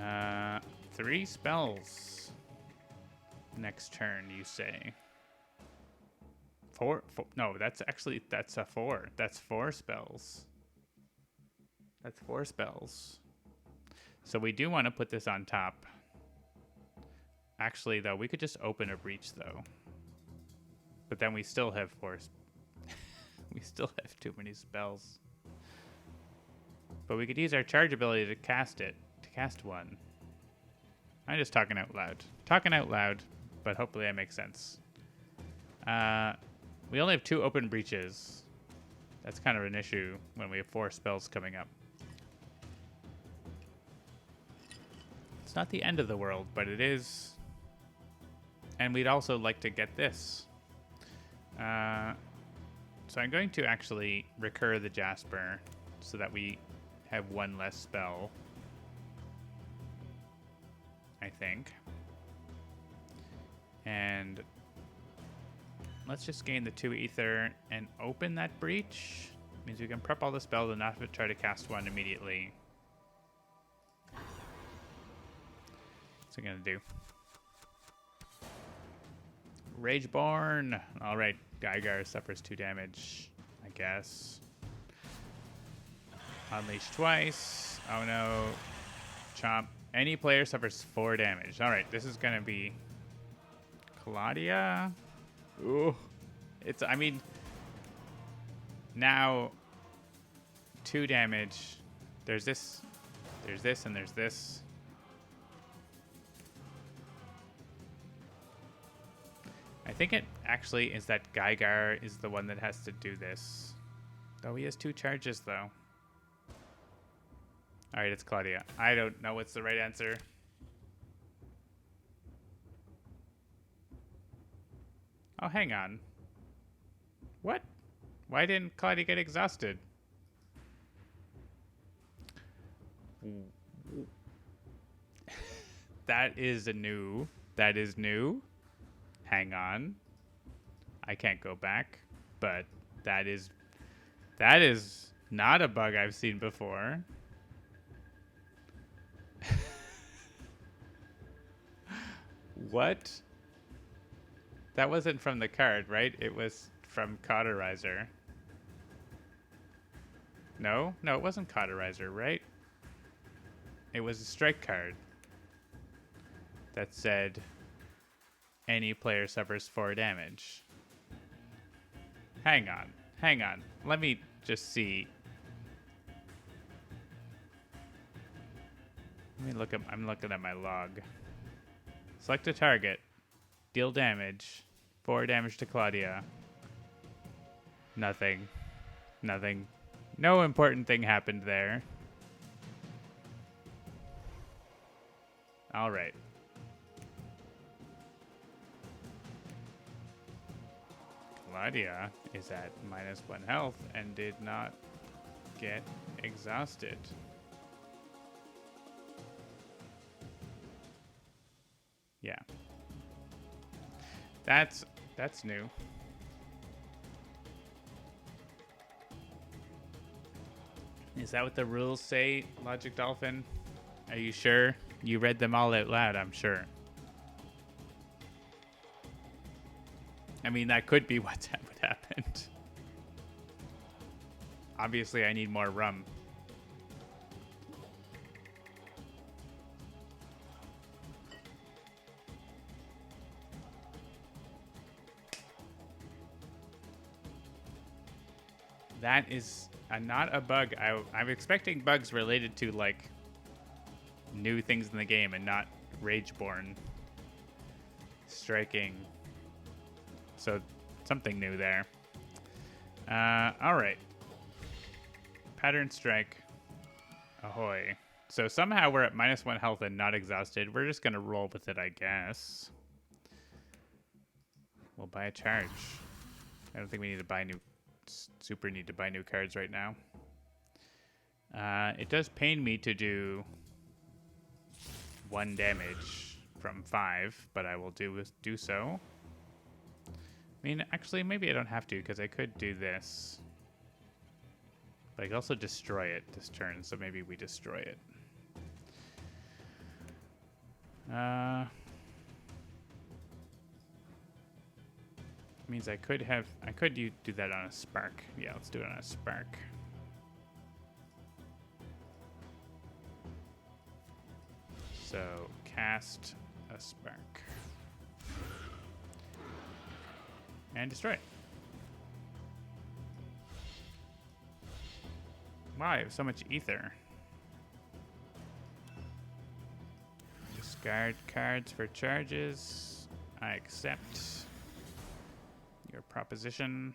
Uh, 3 spells next turn, you say? 4? No, that's a 4. That's 4 spells. That's 4 spells. So we do want to put this on top. Actually, though, we could just open a breach, though. But then we still have 4. We still have too many spells. But we could use our charge ability to cast 1. I'm just talking out loud. Talking out loud. but hopefully that makes sense. We only have 2 open breaches. That's kind of an issue when we have 4 spells coming up. It's not the end of the world, but it is. And we'd also like to get this. So I'm going to actually recur the Jasper so that we have 1 less spell, I think. And let's just gain the 2 ether and open that breach. Means we can prep all the spells and not have to try to cast 1 immediately. What's it gonna do? Rageborn! Alright, Gygar suffers 2 damage, I guess. Unleash twice. Oh no. Chomp. Any player suffers 4 damage. Alright, this is gonna be Claudia. Ooh. It's, I mean, now 2 damage. There's this, and there's this. I think it actually is that Gygar is the one that has to do this. Oh, he has 2 charges, though. All right, it's Claudia. I don't know what's the right answer. Oh, hang on. What? Why didn't Claudia get exhausted? That is new. That is new. Hang on. I can't go back, but that is not a bug I've seen before. What? That wasn't from the card, right? It was from Cauterizer. No, it wasn't Cauterizer, right? It was a strike card that said any player suffers 4 damage. Hang on. Let me just see. I'm looking at my log. Select a target. Deal damage. 4 damage to Claudia. Nothing. No important thing happened there. All right. Claudia is at -1 health and did not get exhausted. Yeah. That's new. Is that what the rules say, Logic Dolphin? Are you sure? You read them all out loud, I'm sure. I mean, that could be what happened. Obviously, I need more rum. That is not a bug. I'm expecting bugs related to, like, new things in the game and not Rageborn striking. So, something new there. Alright. Pattern Strike. Ahoy. So, somehow we're at -1 health and not exhausted. We're just going to roll with it, I guess. We'll buy a charge. I don't think we need to buy new cards right now. It does pain me to do 1 damage from 5, but I will do so. I mean, actually, maybe I don't have to, because I could do this. But I could also destroy it this turn, so maybe we destroy it. Means I could do that on a spark. Yeah, let's do it on a spark. So, cast a spark. And destroy it. Wow, I have so much ether. Discard cards for charges. I accept your proposition.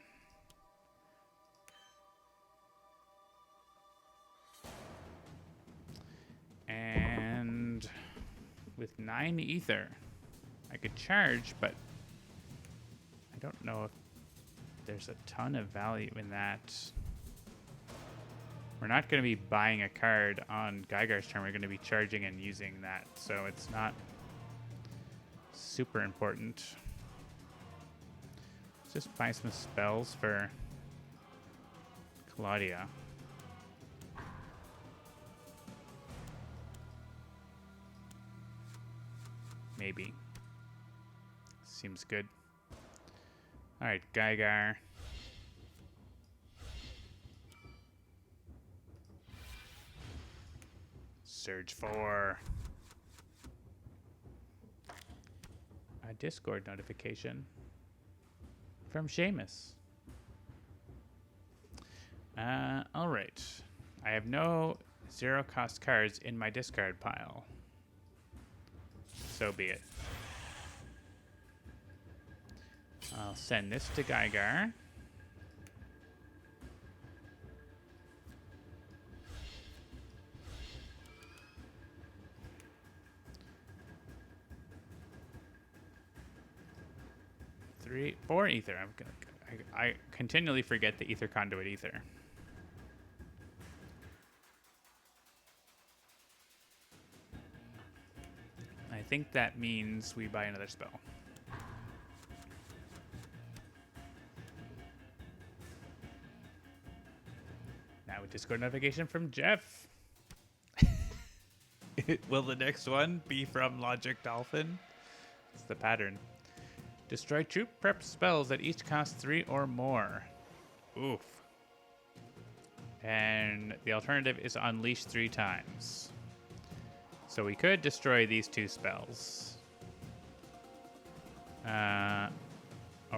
And with 9 ether, I could charge, but I don't know if there's a ton of value in that. We're not going to be buying a card on Gygar's turn. We're going to be charging and using that, so it's not super important. Let's just buy some spells for Claudia. Maybe. Seems good. Alright, Gygar. Surge 4. A Discord notification from Seamus. Alright. I have no 0-cost cards in my discard pile. So be it. I'll send this to Gygar. Four ether. I continually forget the ether conduit ether. I think that means we buy another spell. Now a Discord notification from Jeff. Will the next one be from Logic Dolphin? It's the pattern. Destroy troop prep spells that each cost 3 or more. Oof. And the alternative is unleash 3 times. So we could destroy these 2 spells. Or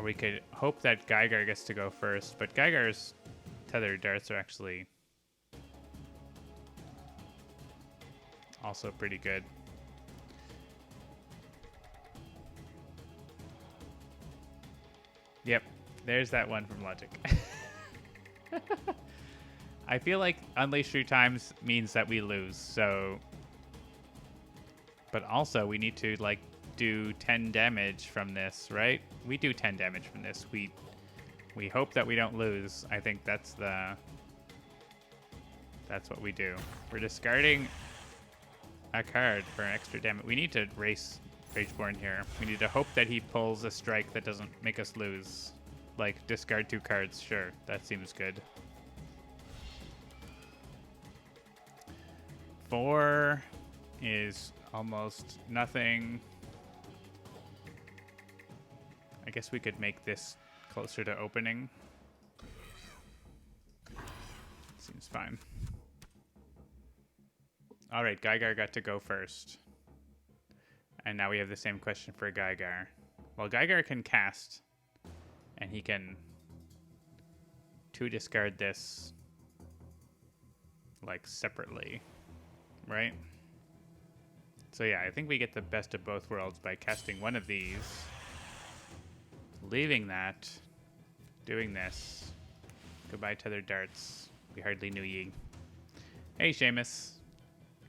we could hope that Gygar gets to go first, but Gygar's tethered darts are actually also pretty good. Yep, there's that one from Logic. I feel like unleash 3 times means that we lose, so... But also, we need to, like, do 10 damage from this, right? We do 10 damage from this. We hope that we don't lose. I think that's what we do. We're discarding a card for an extra damage. We need to race Rageborn here. We need to hope that he pulls a strike that doesn't make us lose. Like, discard 2 cards. Sure, that seems good. 4 is almost nothing. I guess we could make this closer to opening. Seems fine. All right, Gygar got to go first. And now we have the same question for Gygar. Well, Gygar can cast, and he can 2 discard this, like, separately, right? So yeah, I think we get the best of both worlds by casting one of these, leaving that, doing this. Goodbye, tethered darts. We hardly knew ye. Hey, Seamus.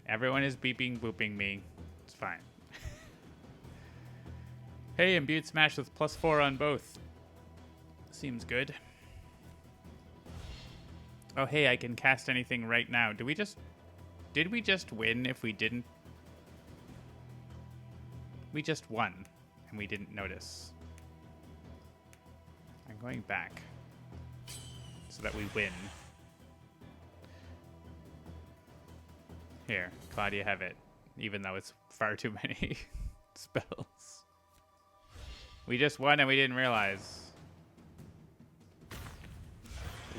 Everyone is beeping, booping me. It's fine. Hey, imbued smash with +4 on both. Seems good. Oh, hey, I can cast anything right now. Did we just win if we didn't? We just won, and we didn't notice. I'm going back so that we win. Here, Claudia, have it, even though it's far too many spells. We just won and we didn't realize.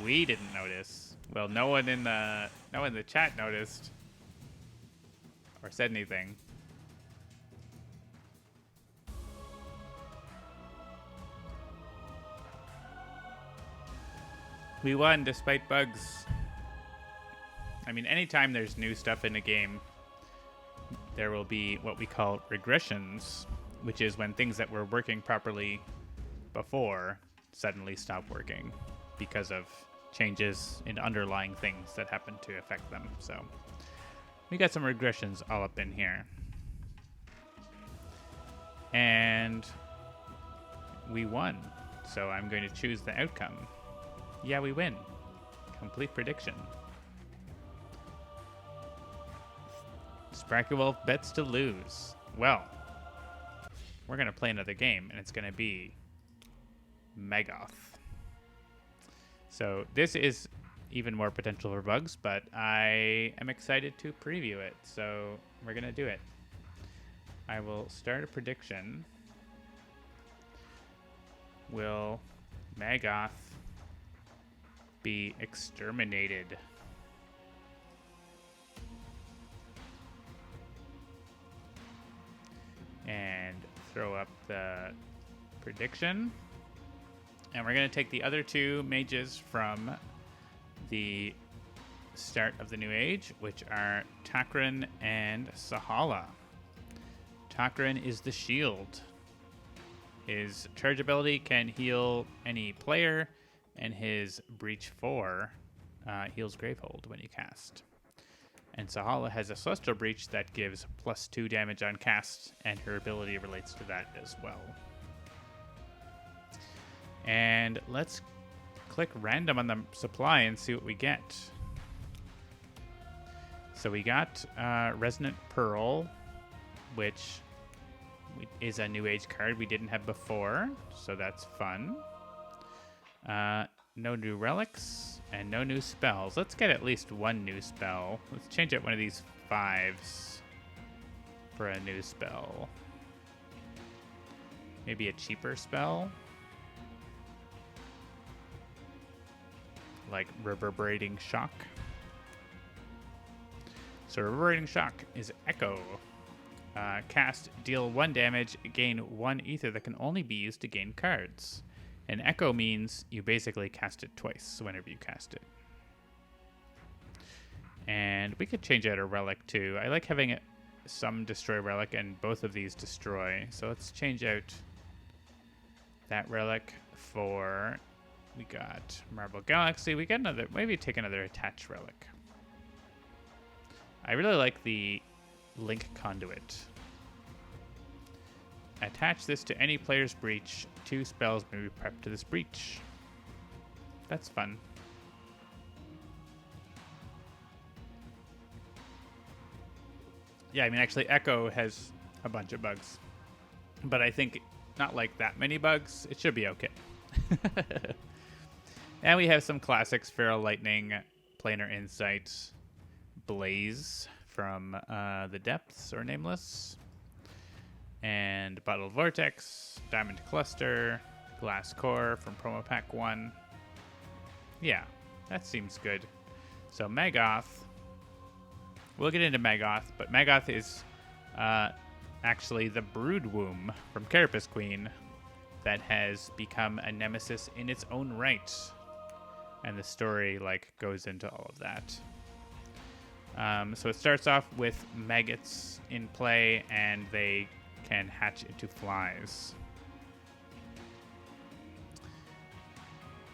We didn't notice. Well, no one in the chat noticed or said anything. We won despite bugs. I mean, anytime there's new stuff in a game, there will be what we call regressions, which is when things that were working properly before suddenly stop working because of changes in underlying things that happen to affect them. So we got some regressions all up in here. And we won. So I'm going to choose the outcome. Yeah, we win. Complete prediction. Sparky Wolf bets to lose. Well, we're going to play another game, and it's going to be Megoth. So this is even more potential for bugs, but I am excited to preview it. So we're going to do it. I will start a prediction. Will Megoth be exterminated? And throw up the prediction. And we're going to take the other two mages from the start of the New Age, which are Takran and Sahala. Takran is the shield. His charge ability can heal any player, and his Breach 4 heals Gravehold when you cast. And Sahala has a Celestial Breach that gives +2 damage on cast, and her ability relates to that as well. And let's click random on the supply and see what we get. So we got Resonant Pearl, which is a New Age card we didn't have before, so that's fun. No new relics and no new spells. Let's get at least one new spell. Let's change out one of these 5s for a new spell. Maybe a cheaper spell, like Reverberating Shock. So Reverberating Shock is Echo. Cast, deal 1 damage, gain 1 ether that can only be used to gain cards. And Echo means you basically cast it twice whenever you cast it. And we could change out a relic too. I like having some destroy relic and both of these destroy. So let's change out that relic for, we got Marble Galaxy. We got another, maybe take another attach relic. I really like the Link Conduit. Attach this to any player's breach. 2 spells may be prepped to this breach. That's fun. Yeah, I mean, actually, Echo has a bunch of bugs. But I think not like that many bugs. It should be okay. And we have some classics. Feral Lightning, Planar Insight, Blaze from the Depths or Nameless, and Bottled Vortex, Diamond Cluster, Glass Core from Promo Pack 1. Yeah, that seems good. So Megoth, we'll get into Megoth, but Megoth is actually the Brood Womb from Carapace Queen that has become a nemesis in its own right. And the story goes into all of that. So it starts off with maggots in play, and they can hatch into flies.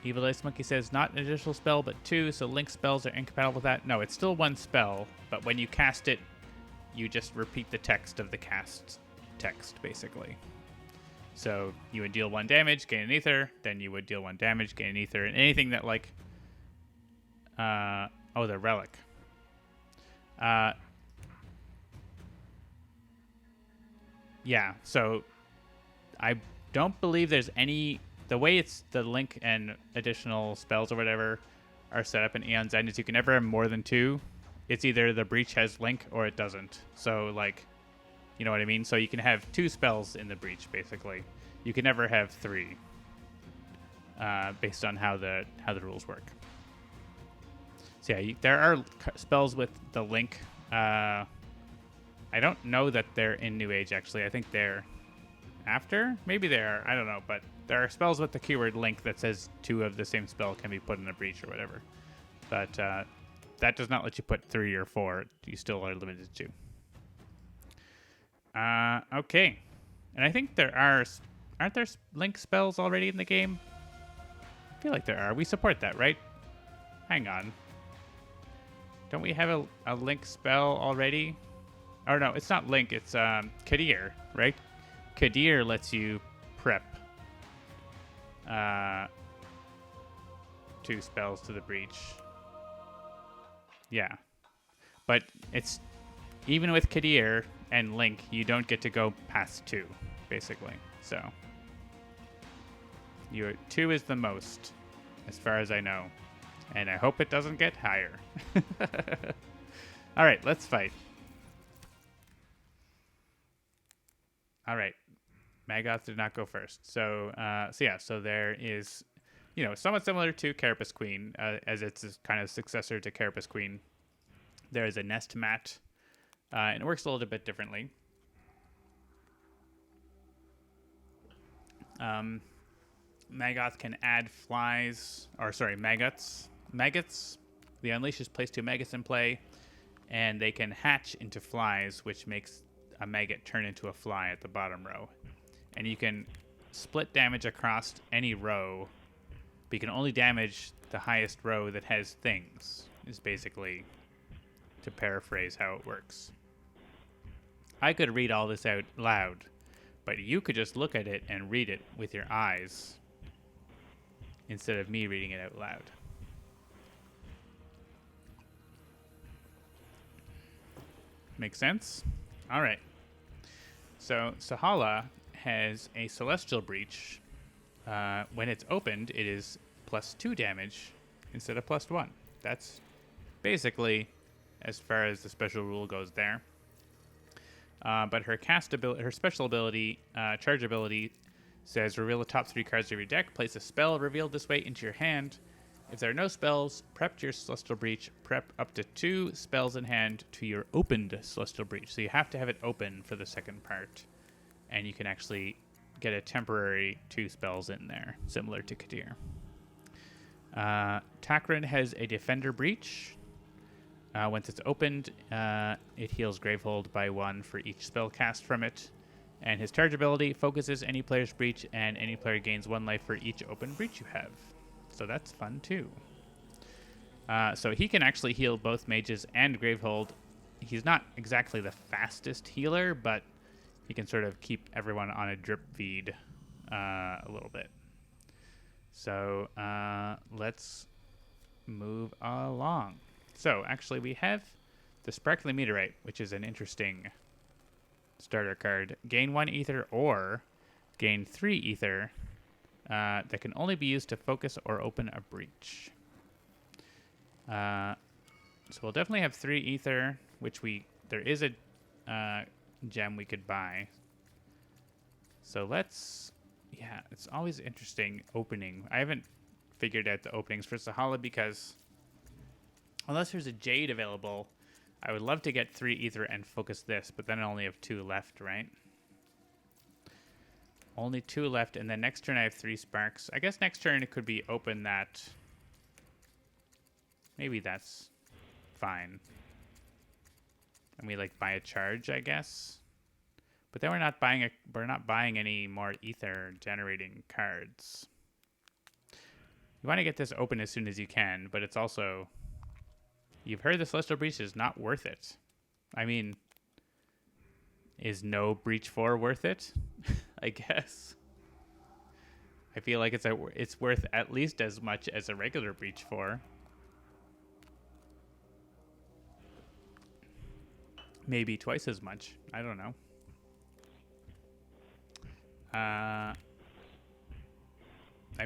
Evil Dice Monkey says not an additional spell, but 2, so link spells are incompatible with that. No, it's still 1 spell, but when you cast it, you just repeat the text of the cast text, basically. So you would deal 1 damage, gain an ether, then you would deal 1 damage, gain an ether, and anything that the relic. Yeah, so I don't believe there's any... The way it's the link and additional spells or whatever are set up in Aeon's End is you can never have more than 2. It's either the breach has link or it doesn't. So, you know what I mean? So you can have 2 spells in the breach, basically. You can never have 3, based on how the rules work. So yeah, there are spells with the link. I don't know that they're in New Age, actually. I think they're after. Maybe they are. I don't know. But there are spells with the keyword link that says 2 of the same spell can be put in a breach or whatever. But that does not let you put 3 or 4. You still are limited to 2. Okay. And I think aren't there link spells already in the game? I feel like there are. We support that, right? Hang on. Don't we have a link spell already? Or no, it's not link, it's Kadir, right? Kadir lets you prep 2 spells to the breach. Yeah. But it's even with Kadir and Link, you don't get to go past 2, basically. So 2 is the most, as far as I know. And I hope it doesn't get higher. All right, let's fight. All right. Magath did not go first. So there is, somewhat similar to Carapace Queen, as it's a kind of successor to Carapace Queen. There is a nest mat, and it works a little bit differently. Magath can add maggots. The Unleash is placed 2 maggots in play, and they can hatch into flies, which makes a maggot turn into a fly at the bottom row. And you can split damage across any row, but you can only damage the highest row that has things, is basically, to paraphrase how it works. I could read all this out loud, but you could just look at it and read it with your eyes instead of me reading it out loud. Make sense? All right. So Sahala has a Celestial Breach. When it's opened, it is +2 damage instead of +1. That's basically as far as the special rule goes there. But her special ability, charge ability, says reveal the top 3 cards of your deck. Place a spell revealed this way into your hand. If there are no spells, prep your Celestial Breach. Prep up to 2 spells in hand to your opened Celestial Breach. So you have to have it open for the second part. And you can actually get a temporary 2 spells in there, similar to Kadir. Takran has a Defender Breach. Once it's opened, it heals Gravehold by 1 for each spell cast from it. And his charge ability focuses any player's breach, and any player gains 1 life for each open breach you have. So that's fun too. So he can actually heal both mages and Gravehold. He's not exactly the fastest healer, but he can sort of keep everyone on a drip feed a little bit. So let's move along. So actually we have the Sparkling Meteorite, which is an interesting starter card. Gain 1 ether or gain 3 ether that can only be used to focus or open a breach. So we'll definitely have 3 ether, which there is a gem we could buy. So it's always interesting opening. I haven't figured out the openings for Sahala because unless there's a Jade available, I would love to get 3 ether and focus this, but then I only have 2 left, right? Only 2 left, and then next turn I have 3 sparks. I guess next turn it could be open that. Maybe that's fine. And we buy a charge, I guess. But then we're not buying any more ether generating cards. You want to get this open as soon as you can, but it's also, you've heard the Celestial Breach is not worth it. I mean, is no Breach 4 worth it? I guess. I feel like it's worth at least as much as a regular Breach 4. Maybe twice as much. I don't know. I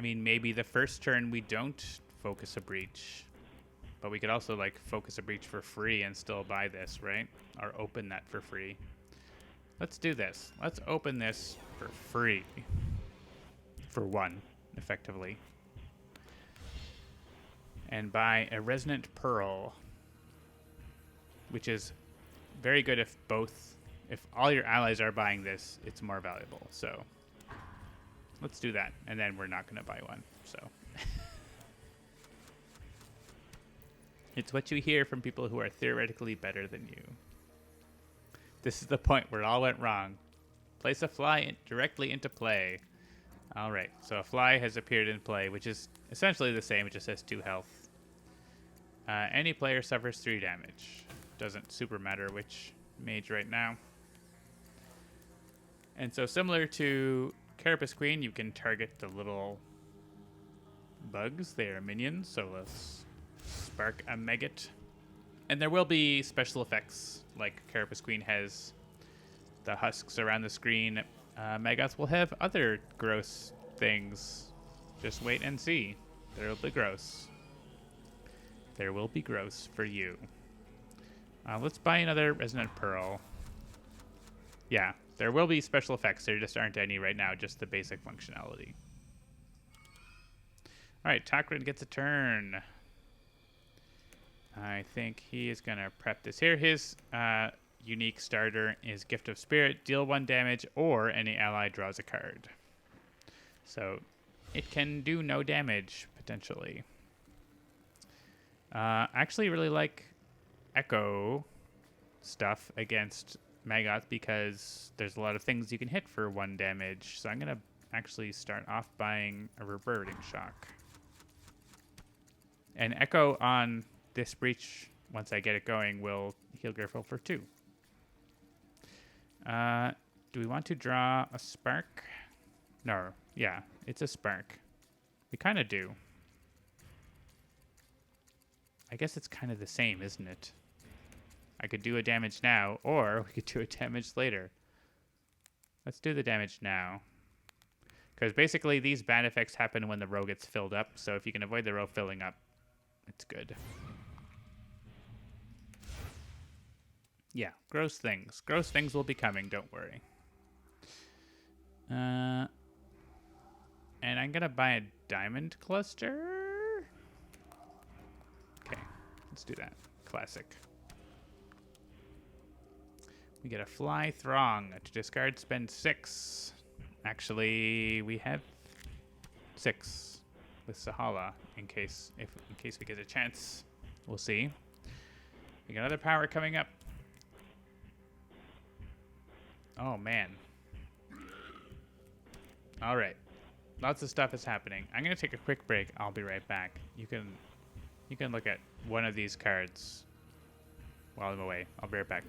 mean, maybe the first turn we don't focus a breach, but we could also focus a breach for free and still buy this, right? Or open that for free. Let's do this. Let's open this for free. For 1, effectively. And buy a Resonant Pearl, which is very good if all your allies are buying this, it's more valuable. So let's do that. And then we're not going to buy one. So it's what you hear from people who are theoretically better than you. This is the point where it all went wrong. Place a fly directly into play. All right, so a fly has appeared in play, which is essentially the same. It just has 2 health. Any player suffers 3 damage. Doesn't super matter which mage right now. And so similar to Carapace Queen, you can target the little bugs. They are minions, so let's spark a maggot. And there will be special effects, like Carapace Queen has the husks around the screen. Maggots will have other gross things. Just wait and see. There will be gross. There will be gross for you. Let's buy another Resonant Pearl. Yeah, there will be special effects. There just aren't any right now, just the basic functionality. All right, Takrin gets a turn. I think he is going to prep this here. His unique starter is Gift of Spirit. Deal 1 damage, or any ally draws a card. So it can do no damage, potentially. I actually really like Echo stuff against Maggoth because there's a lot of things you can hit for 1 damage. So I'm going to actually start off buying a Reverberating Shock. And Echo on this breach, once I get it going, will heal Griffle for 2. Do we want to draw a Spark? No. Yeah, it's a Spark. We kind of do. I guess it's kind of the same, isn't it? I could do a damage now, or we could do a damage later. Let's do the damage now. Because basically these bad effects happen when the row gets filled up, so if you can avoid the row filling up, it's good. Yeah, gross things. Gross things will be coming, don't worry. And I'm going to buy a Diamond Cluster. Okay, let's do that. Classic. We get a Fly Throng. To discard, spend 6. Actually, we have 6 with Sahala in case we get a chance. We'll see. We got another power coming up. Oh man. All right. Lots of stuff is happening. I'm going to take a quick break. I'll be right back. You can look at one of these cards while I'm away. I'll be right back.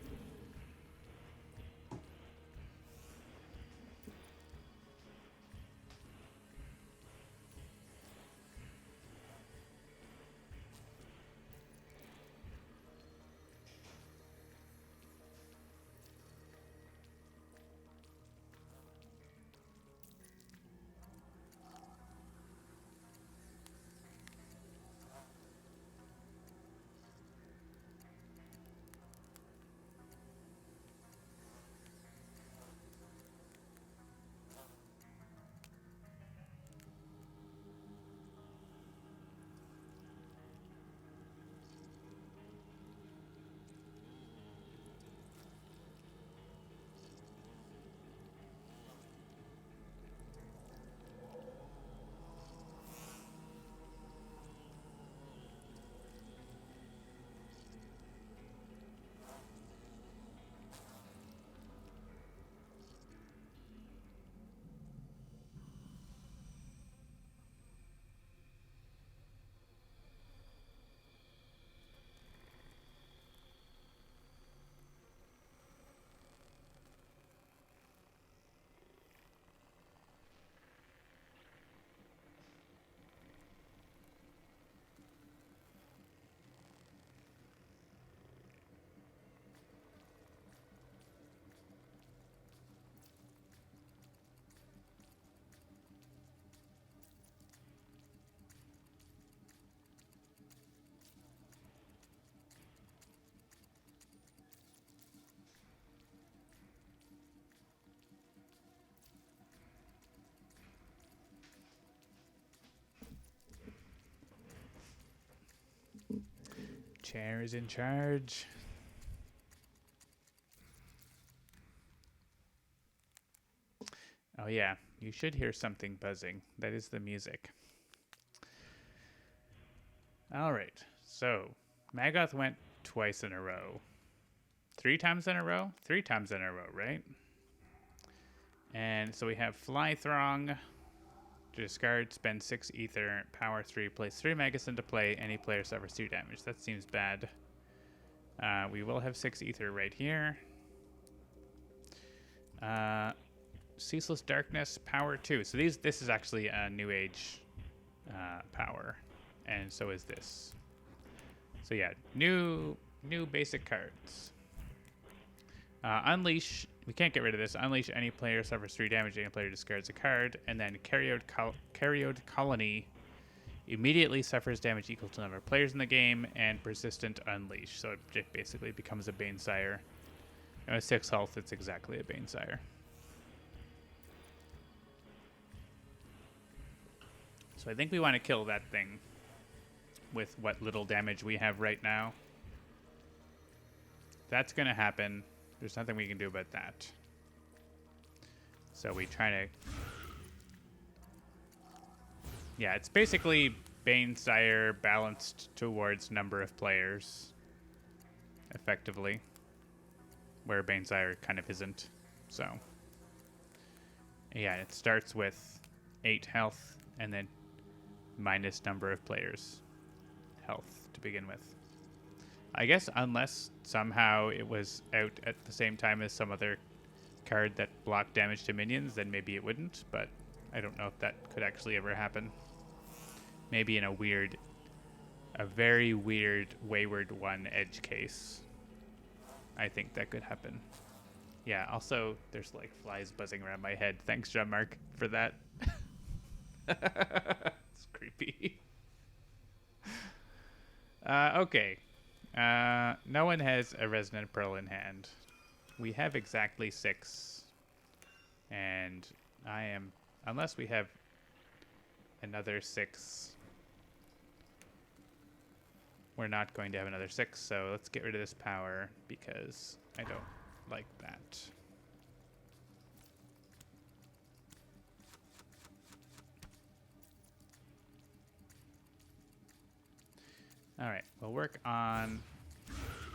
Chair is in charge. Oh yeah, you should hear something buzzing. That is the music. All right, so Maggoth went twice in a row. 3 times in a row? 3 times in a row, right? And so we have Fly Throng. To discard, spend 6 ether, power 3, place 3 Magus into play. Any player suffers 2 damage. That seems bad. We will have 6 ether right here. Ceaseless Darkness, power 2. So this is actually a New Age power. And so is this. So yeah, new basic cards. Unleash. We can't get rid of this. Unleash, any player suffers 3 damage. Any player discards a card. And then Carried Colony immediately suffers damage equal to the number of players in the game. And Persistent Unleash. So it basically becomes a Banesire. And with 6 health, it's exactly a Banesire. So I think we want to kill that thing with what little damage we have right now. That's going to happen. There's nothing we can do about that. So we try to... Yeah, it's basically Banesire balanced towards number of players. Effectively. Where Banesire kind of isn't. So... Yeah, it starts with 8 health and then minus number of players health to begin with. I guess unless somehow it was out at the same time as some other card that blocked damage to minions, then maybe it wouldn't, but I don't know if that could actually ever happen. Maybe in a very weird Wayward 1 edge case. I think that could happen. Yeah, also, there's like flies buzzing around my head. Thanks, Jean-Marc, for that. It's creepy. Okay. No one has a Resonant Pearl in hand. We have exactly 6. And I am... Unless we have another 6... We're not going to have another 6, so let's get rid of this power because I don't like that. All right, we'll work on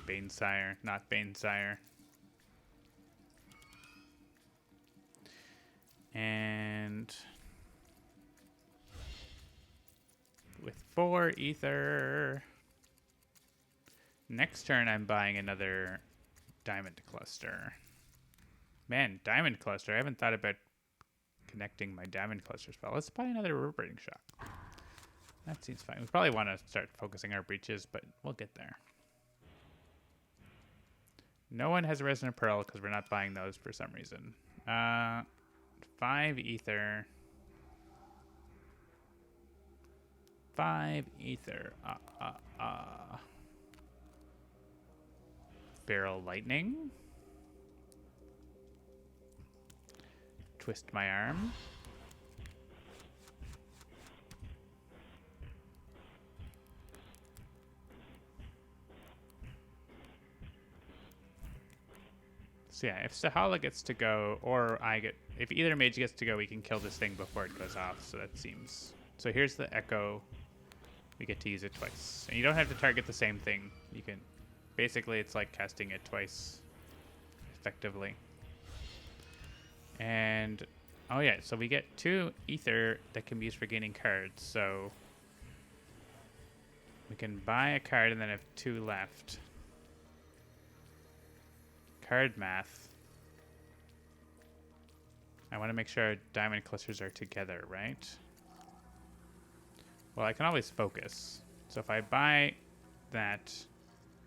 Banesire, not Banesire. And with 4 ether, next turn I'm buying another Diamond Cluster. Man, Diamond Cluster, I haven't thought about connecting my Diamond Cluster spell. Let's buy another Reverberating Shock. That seems fine. We probably want to start focusing our breaches, but we'll get there. No one has a Resonant Pearl because we're not buying those for some reason. 5 ether. 5 ether. Barrel Lightning. Twist my arm. So yeah, if Sahala gets to go, or if either mage gets to go, we can kill this thing before it goes off. So that seems... So here's the Echo. We get to use it twice. And you don't have to target the same thing. You can... Basically, it's like casting it twice, effectively. And... Oh yeah, so we get 2 ether that can be used for gaining cards. So... We can buy a card and then have 2 left. Card math. I want to make sure our diamond clusters are together, right? Well, I can always focus. So if I buy that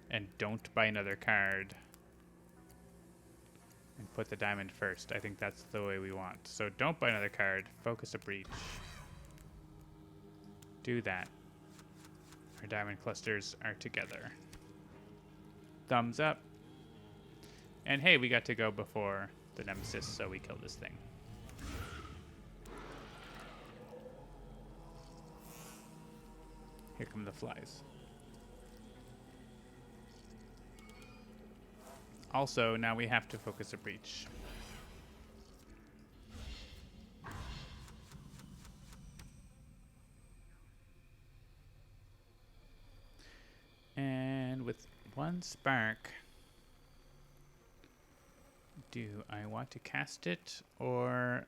and don't buy another card and put the diamond first, I think that's the way we want. So don't buy another card, focus a breach. Do that. Our diamond clusters are together. Thumbs up. And hey, we got to go before the Nemesis, so we killed this thing. Here come the flies. Also, now we have to focus a breach. And with 1 spark... do I want to cast it, or...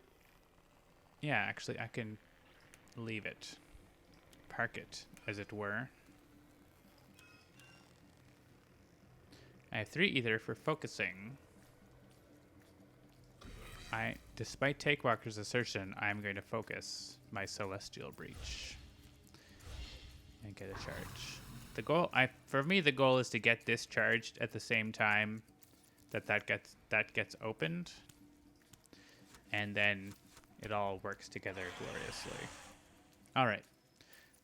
Yeah, actually, I can leave it. Park it, as it were. I have 3 ether for focusing. Despite Takewalker's assertion, I'm going to focus my Celestial Breach and get a charge. The goal, for me, the goal is to get this charged at the same time that gets opened, and then it all works together gloriously. All right,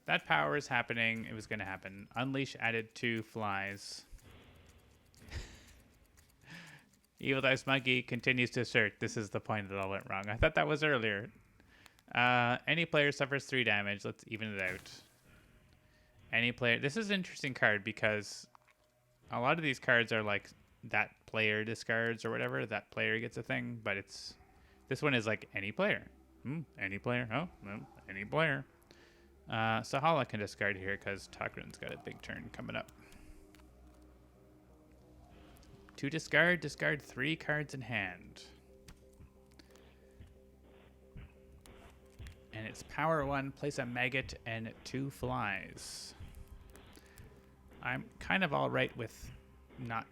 that power is happening. It was going to happen. Unleash added 2 flies. Evil Dice Monkey continues to assert this is the point that all went wrong. I thought that was earlier. Any player suffers 3 damage. Let's even it out. Any player... This is an interesting card because a lot of these cards are like that player discards or whatever. That player gets a thing, but it's... This one is like any player. Any player? Oh, no, any player. Sahala can discard here because Takran's got a big turn coming up. To discard 3 cards in hand. And it's power 1, place a maggot and 2 flies. I'm kind of all right with not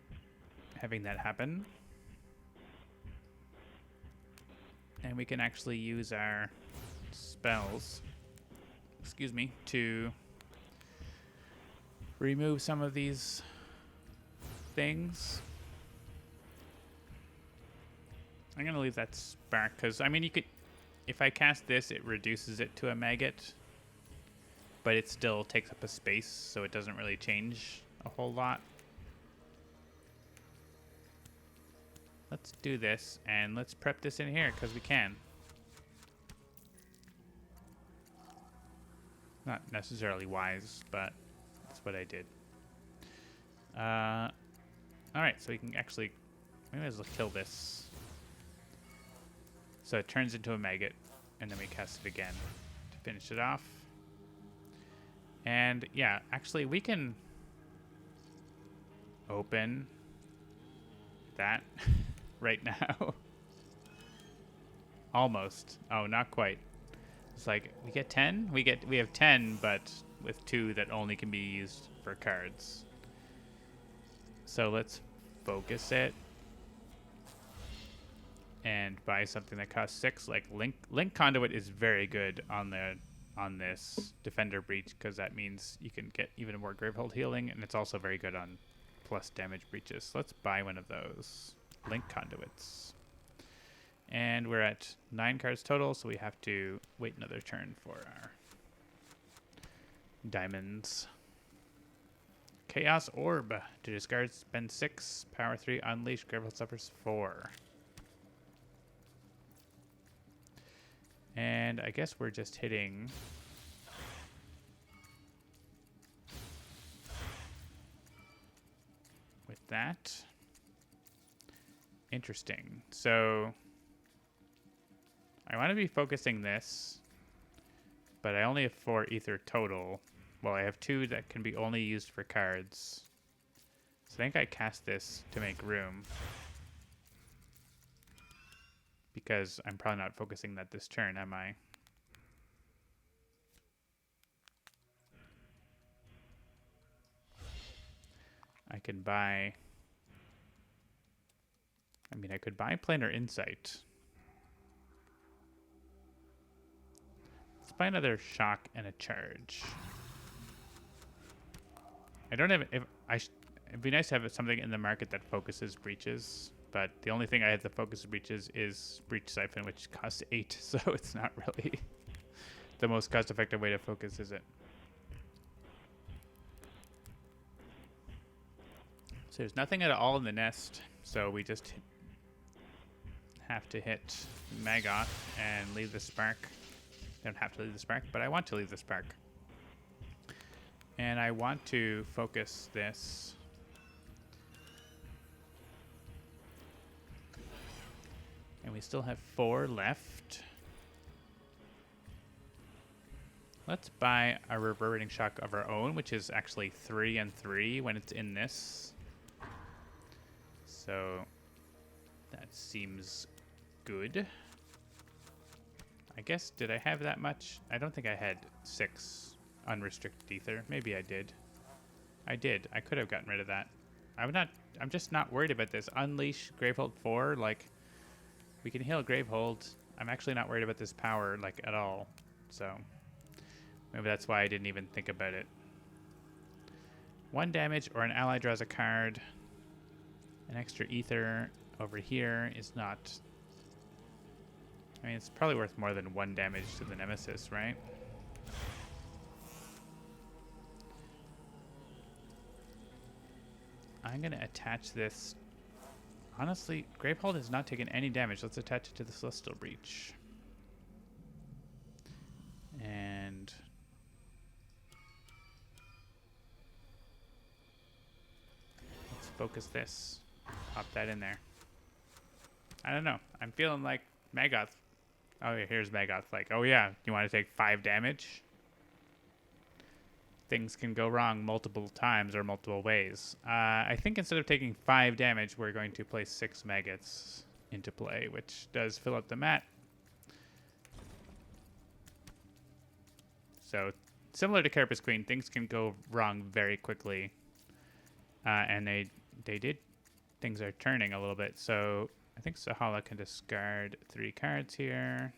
having that happen. And we can actually use our spells, excuse me, to remove some of these things. I'm going to leave that spark because, I mean, you could, if I cast this, it reduces it to a maggot, but it still takes up a space, so it doesn't really change a whole lot. Let's do this, and let's prep this in here because we can. Not necessarily wise, but that's what I did. All right, so we can actually, maybe as well kill this. So it turns into a maggot, and then we cast it again to finish it off. And yeah, actually we can open that right now. Almost. Oh, not quite. It's like we get 10. We have 10, but with 2 that only can be used for cards. So let's focus it and buy something that costs 6. Like Link Conduit is very good on this Defender Breach because that means you can get even more Gravehold healing, and it's also very good on plus damage breaches. So let's buy one of those Link Conduits. And we're at 9 cards total, so we have to wait another turn for our diamonds. Chaos Orb. To discard, spend 6. Power 3, unleash. Gravehold suffers 4. And I guess we're just hitting... with that. Interesting. So... I want to be focusing this, but I only have 4 ether total. Well, I have 2 that can be only used for cards. So I think I cast this to make room. Because I'm probably not focusing that this turn, am I? I can buy... I mean, I could buy Planar Insight. Let's buy another shock and a charge. I don't have... It'd be nice to have something in the market that focuses breaches. But the only thing I have that focuses breaches is Breach Siphon, which costs 8. So it's not really the most cost-effective way to focus, is it? So there's nothing at all in the nest. So we just have to hit Maggoth and leave the spark. Don't have to leave the spark, but I want to leave the spark. And I want to focus this. And we still have 4 left. Let's buy a Reverberating Shock of our own, which is actually 3 and 3 when it's in this. So that seems good. I guess, did I have that much? I don't think I had 6 unrestricted ether. Maybe I did. I did. I could have gotten rid of that. I'm just not worried about this. Unleash Gravehold 4, like, we can heal Gravehold. I'm actually not worried about this power, like, at all. So, maybe that's why I didn't even think about it. 1 damage or an ally draws a card. An extra ether over here is not... I mean, it's probably worth more than 1 damage to the Nemesis, right? I'm going to attach this. Honestly, Gravehold has not taken any damage. Let's attach it to the Celestial Breach. And... let's focus this. Pop that in there. I don't know. I'm feeling like Maggoth. Oh, yeah, here's Maggoth. Like, oh yeah, you want to take 5 damage? Things can go wrong multiple times or multiple ways. I think instead of taking 5 damage, we're going to place 6 maggots into play, which does fill up the mat. So, similar to Carapace Queen, things can go wrong very quickly. And they did. Things are turning a little bit. So, I think Sahala can discard 3 cards here.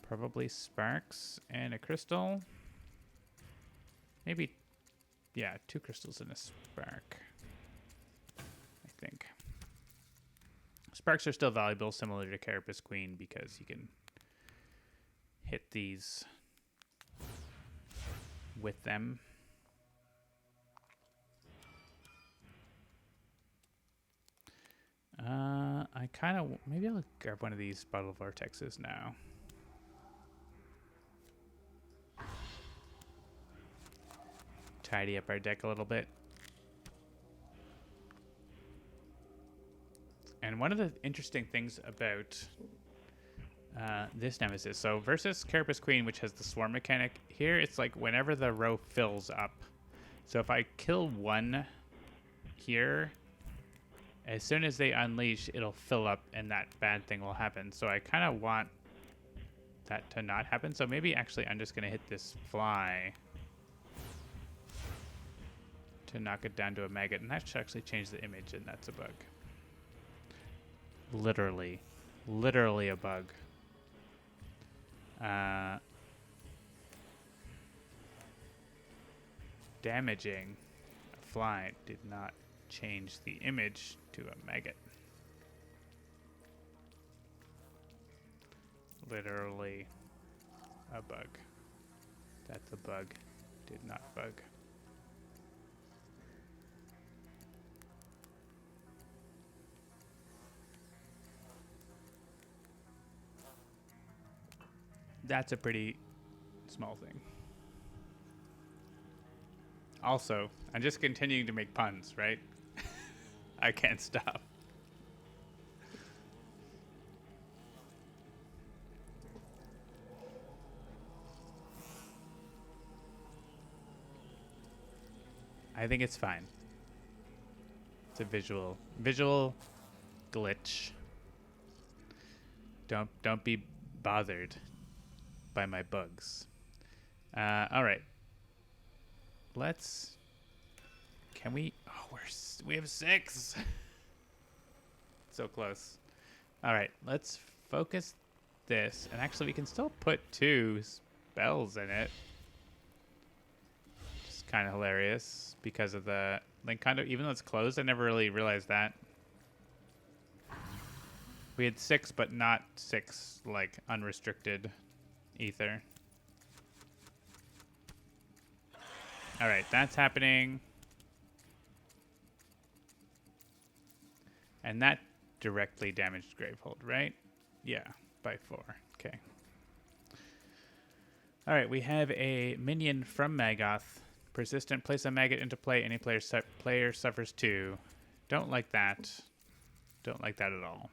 Probably Sparks and a Crystal. Maybe, yeah, 2 crystals and a spark, I think. Sparks are still valuable, similar to Carapace Queen, because you can hit these with them. I kind of, maybe I'll grab one of these Bottle Vortexes now. Tidy up our deck a little bit. And one of the interesting things about this Nemesis, so versus Carapace Queen, which has the swarm mechanic, here it's like whenever the row fills up. So if I kill 1 here, as soon as they unleash, it'll fill up and that bad thing will happen. So I kind of want that to not happen. So maybe actually I'm just going to hit this fly to knock it down to a maggot, and that should actually change the image, and that's a bug. Literally a bug. Damaging a fly did not change the image to a maggot. Literally a bug. That's a bug. Did not bug. That's a pretty small thing. Also, I'm just continuing to make puns, right? I can't stop. I think it's fine. It's a visual glitch. Don't be bothered by my bugs. All right. Can we? Oh, we have 6. So close. All right, let's focus this, and actually we can still put 2 spells in it. It's kind of hilarious because of the link condo. Even though it's closed, I never really realized that. We had 6, but not 6 like unrestricted ether. All right, that's happening. And that directly damaged Gravehold, right? Yeah, by 4. Okay. All right, we have a minion from Maggoth. Persistent, place a maggot into play. Any player suffers 2. Don't like that. Don't like that at all.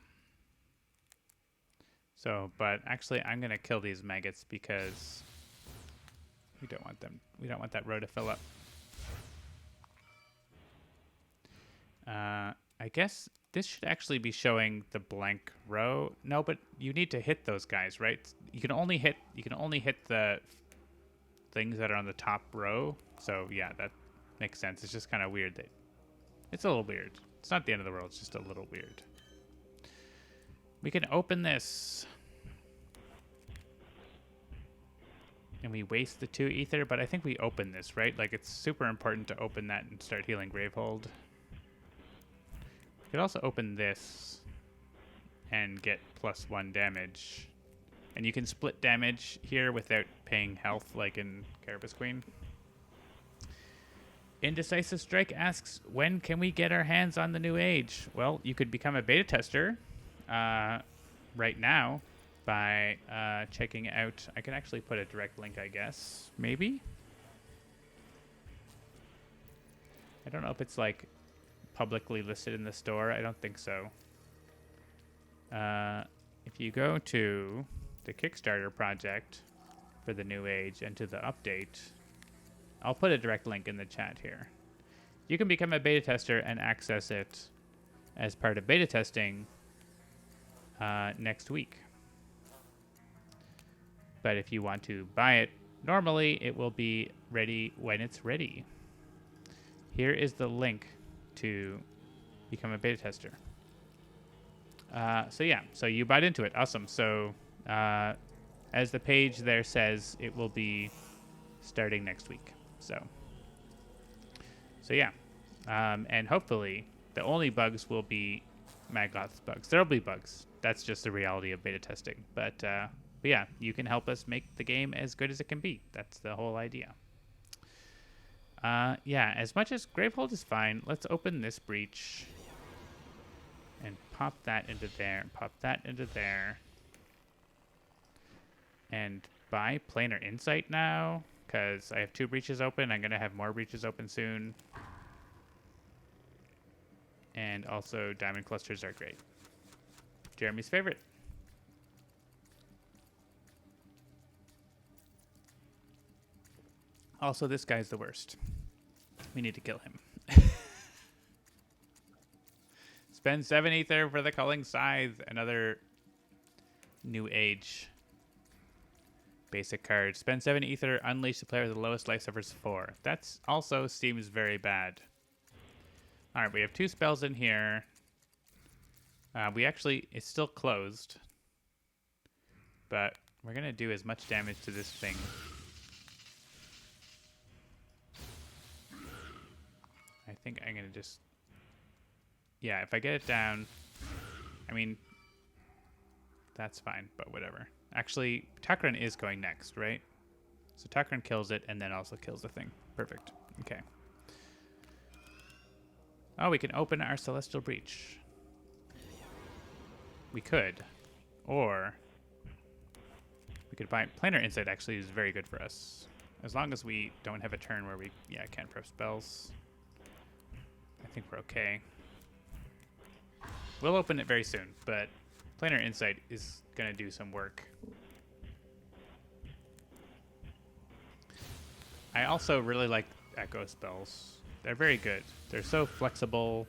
So, but actually I'm going to kill these maggots because we don't want them. We don't want that row to fill up. I guess This should actually be showing the blank row. No, but you need to hit those guys, right? You can only hit the things that are on the top row. So yeah, that makes sense. It's just kind of weird. It's a little weird. It's not the end of the world. It's just a little weird. We can open this. And we waste the 2 ether, but I think we open this, right? Like, it's super important to open that and start healing Gravehold. We could also open this and get +1 damage. And you can split damage here without paying health, like in Carapace Queen. Indecisive Strike asks, when can we get our hands on the new age? Well, you could become a beta tester right now by checking out. I can actually put a direct link, I guess. Maybe? I don't know if it's like publicly listed in the store. I don't think so. If you go to the Kickstarter project for the new age and to the update, I'll put a direct link in the chat here. You can become a beta tester and access it as part of beta testing next week. But if you want to buy it, normally it will be ready when it's ready. Here is the link to become a beta tester. So yeah, so you bought into it. Awesome. So as the page there says, it will be starting next week. So yeah. And hopefully the only bugs will be Maggoth's bugs. There'll be bugs. That's just the reality of beta testing. But yeah, you can help us make the game as good as it can be. That's the whole idea. Yeah, as much as Gravehold is fine, let's open this breach and pop that into there, and pop that into there. And buy Planar Insight now, because I have 2 breaches open. I'm going to have more breaches open soon. And also, Diamond Clusters are great. Jeremy's favorite. Also, this guy's the worst. We need to kill him. Spend 7 ether for the Culling Scythe. Another new age basic card. Spend 7 ether, unleash the player with the lowest life suffers 4. That's also seems very bad. Alright, we have 2 spells in here. It's still closed. But we're going to do as much damage to this thing. I think I'm going to just... Yeah, if I get it down... I mean... That's fine, but whatever. Actually, Takran is going next, right? So Takran kills it and then also kills the thing. Perfect. Okay. Oh, we can open our Celestial Breach. We could. Or... we could buy... Planar Insight actually is very good for us. As long as we don't have a turn where we... Yeah, can't prep spells. I think we're okay. We'll open it very soon, but Planar Insight is going to do some work. I also really like Echo spells. They're very good. They're so flexible.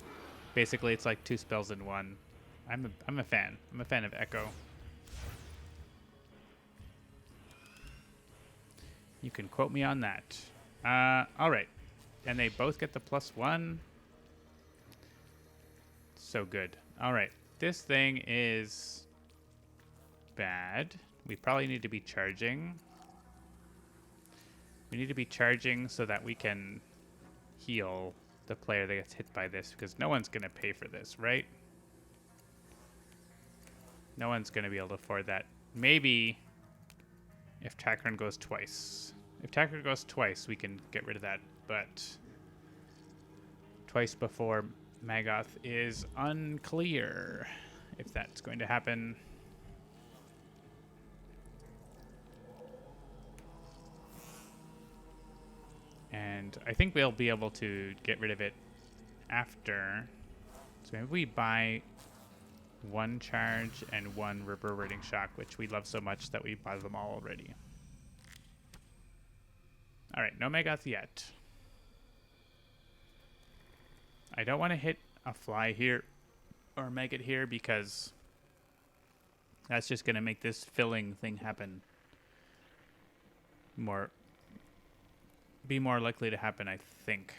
Basically, it's like 2 spells in one. I'm a fan. I'm a fan of Echo. You can quote me on that. All right. And they both get the +1. So good. All right. This thing is bad. We probably need to be charging. We need to be charging so that we can heal the player that gets hit by this, because no one's going to pay for this, right? No one's going to be able to afford that. Maybe if Takran goes twice. If Takran goes twice, we can get rid of that, but twice before Maggoth is unclear if that's going to happen. And I think we'll be able to get rid of it after. So maybe we buy 1 charge and 1 reverberating shock, which we love so much that we buy them all already. All right, no Maggoth yet. I don't want to hit a fly here or maggot here because that's just going to make this filling thing happen be more likely to happen, I think.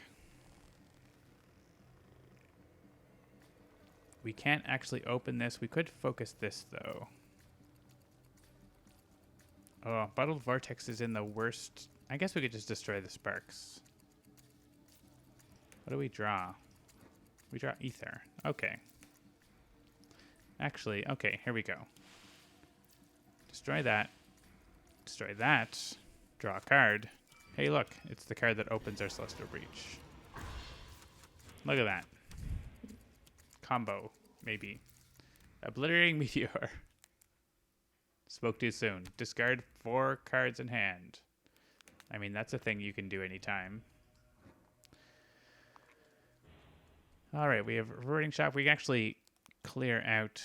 We can't actually open this. We could focus this, though. Oh, Bottled Vortex is in the worst. I guess we could just destroy the sparks. What do we draw? We draw Ether. Okay. Actually, okay, here we go. Destroy that. Destroy that. Draw a card. Hey, look. It's the card that opens our Celestial Breach. Look at that. Combo, maybe. Obliterating Meteor. Spoke too soon. Discard 4 cards in hand. I mean, that's a thing you can do anytime. All right, we have Reverting Shop. We can actually clear out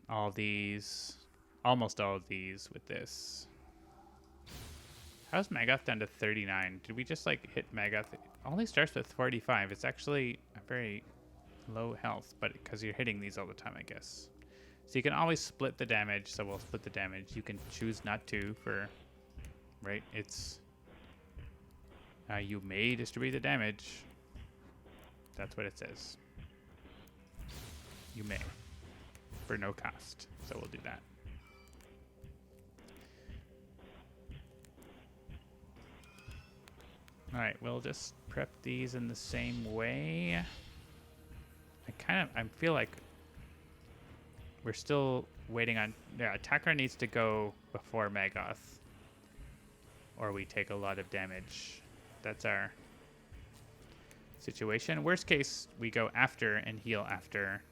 all these, almost all of these with this. How's Magath down to 39? Did we just like hit Magath? It only starts with 45. It's actually a very low health, but because you're hitting these all the time, I guess. So you can always split the damage, so we'll split the damage. You can choose not to for, right? It's, you may distribute the damage. That's what it says. You may, for no cost. So we'll do that. All right, we'll just prep these in the same way. I feel like we're still waiting on, yeah, attacker needs to go before Magath, or we take a lot of damage. That's our situation. Worst case, we go after and heal after.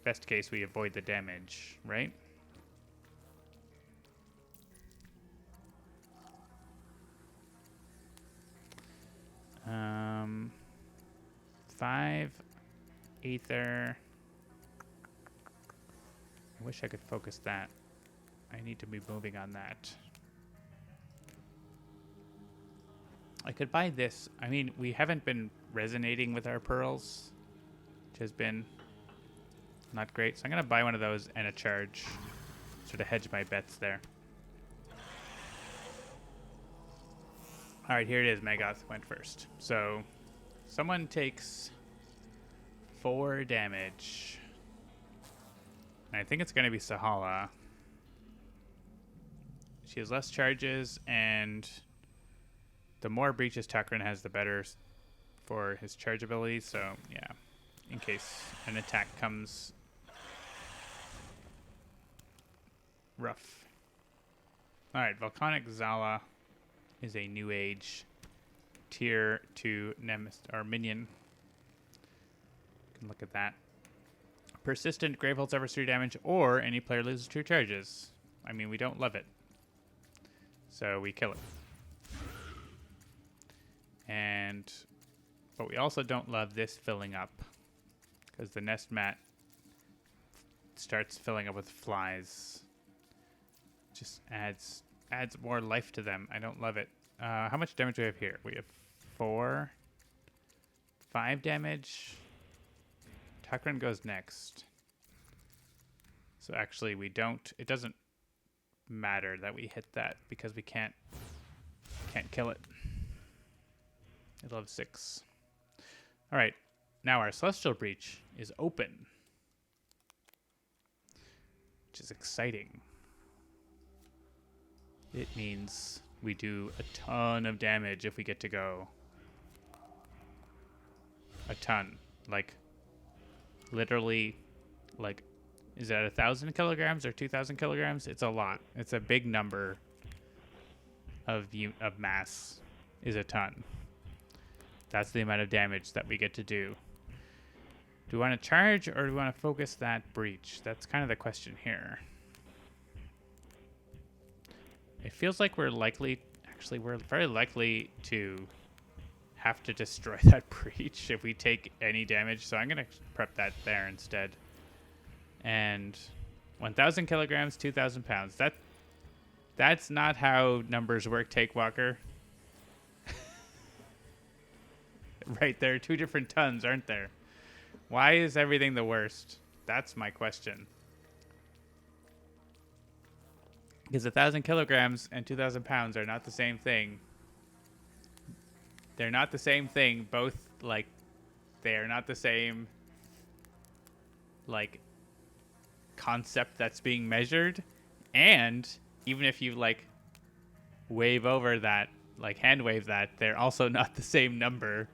Best case, we avoid the damage, right? Um, 5 Ether. I wish I could focus that. I need to be moving on that. I could buy this. I mean, we haven't been resonating with our pearls, which has been not great. So I'm going to buy one of those and a charge, sort of hedge my bets there. All right, here it is. Magath went first. So someone takes 4 damage. And I think it's going to be Sahala. She has less charges, and the more breaches Takran has, the better for his charge ability. So, yeah, in case an attack comes rough. All right, Volcanic Zala is a New Age tier 2 minion. You can look at that. Persistent, Gravehold suffers 3 damage, or any player loses 2 charges. I mean, we don't love it. So we kill it. But we also don't love this filling up, because the nest mat starts filling up with flies. Just adds more life to them. I don't love it. How much damage do we have here? We have 5 damage. Takran goes next. So actually we don't, it doesn't matter that we hit that because we can't kill it. It'll have 6. All right, now our Celestial Breach is open, which is exciting. It means we do a ton of damage if we get to go. A ton. Like, literally, like, is that 1,000 kilograms or 2,000 kilograms? It's a lot. It's a big number of mass is a ton. That's the amount of damage that we get to do. Do we want to charge or do we want to focus that breach? That's kind of the question here. It feels like we're very likely to have to destroy that breach if we take any damage. So I'm going to prep that there instead. And 1,000 kilograms, 2,000 pounds. That's not how numbers work, Take Walker. Right, there are 2 different tons, aren't there? Why is everything the worst? That's my question. Because 1,000 kilograms and 2,000 pounds are not the same thing. They're not the same thing. Both, like, they are not the same, like, concept that's being measured. And even if you, like, wave over that, like, hand wave that, they're also not the same number.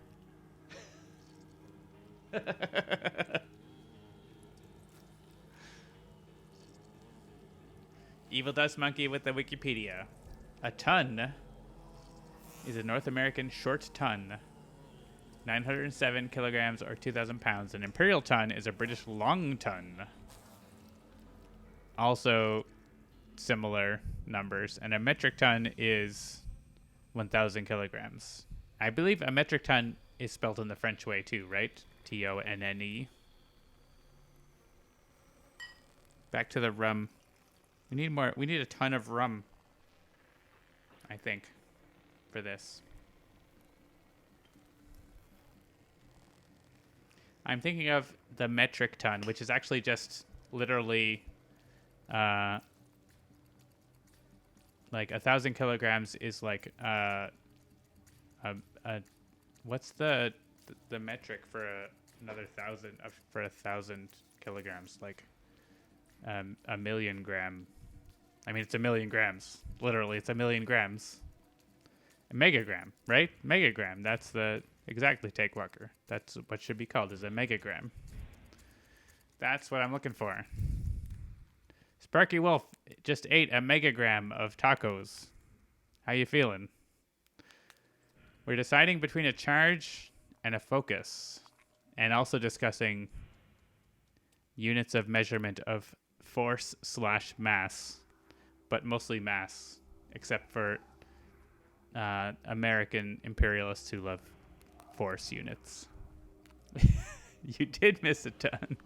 Evil Dust Monkey with the Wikipedia. A ton is a North American short ton. 907 kilograms or 2,000 pounds. An imperial ton is a British long ton. Also similar numbers. And a metric ton is 1,000 kilograms. I believe a metric ton is spelled in the French way too, right? Tonne. Back to the rum. We need more. We need a ton of rum, I think, for this. I'm thinking of the metric ton, which is actually just literally like 1,000 kilograms is like what's the metric for another 1,000 kilograms? Like a million gram. I mean, it's a million grams. Literally, it's a million grams. A megagram, right? Megagram. That's the exactly, Take Walker. That's what should be called, is a megagram. That's what I'm looking for. Sparky Wolf just ate a megagram of tacos. How you feeling? We're deciding between a charge and a focus, and also discussing units of measurement of force/mass, but mostly mass, except for American imperialists who love force units. You did miss a ton.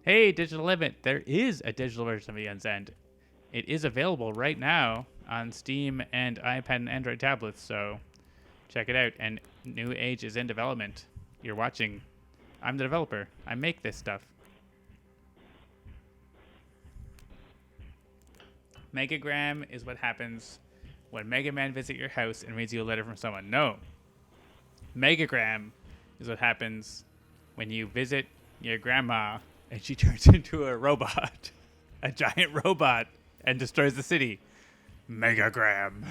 Hey, Digital Limit, there is a digital version of Aeon's End. It is available right now on Steam and iPad and Android tablets, so check it out. And New Age is in development. You're watching. I'm the developer. I make this stuff. Megagram is what happens when Mega Man visits your house and reads you a letter from someone. No. Megagram is what happens when you visit your grandma and she turns into a robot. A giant robot and destroys the city. Megagram.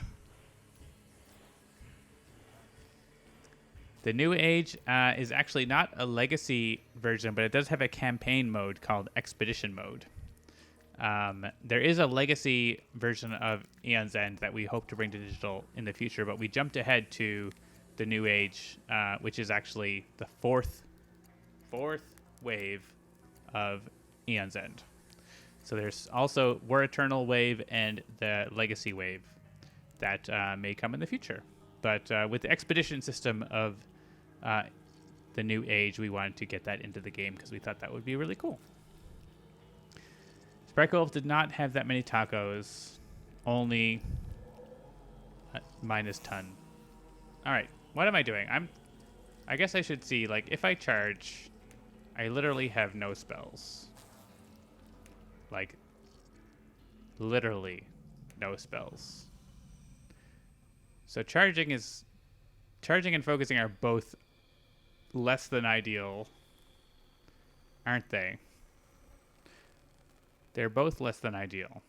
The New Age is actually not a legacy version, but it does have a campaign mode called Expedition Mode. There is a legacy version of Aeon's End that we hope to bring to digital in the future, but we jumped ahead to the New Age, which is actually the fourth wave of Aeon's End. So there's also War Eternal wave and the Legacy wave that may come in the future. But with the expedition system of the New Age, we wanted to get that into the game because we thought that would be really cool. Sparkle did not have that many tacos, only minus ton. All right, what am I doing? I guess I should see, like, if I charge, I literally have no spells. Like, literally no spells. So charging and focusing are both less than ideal, aren't they? They're both less than ideal.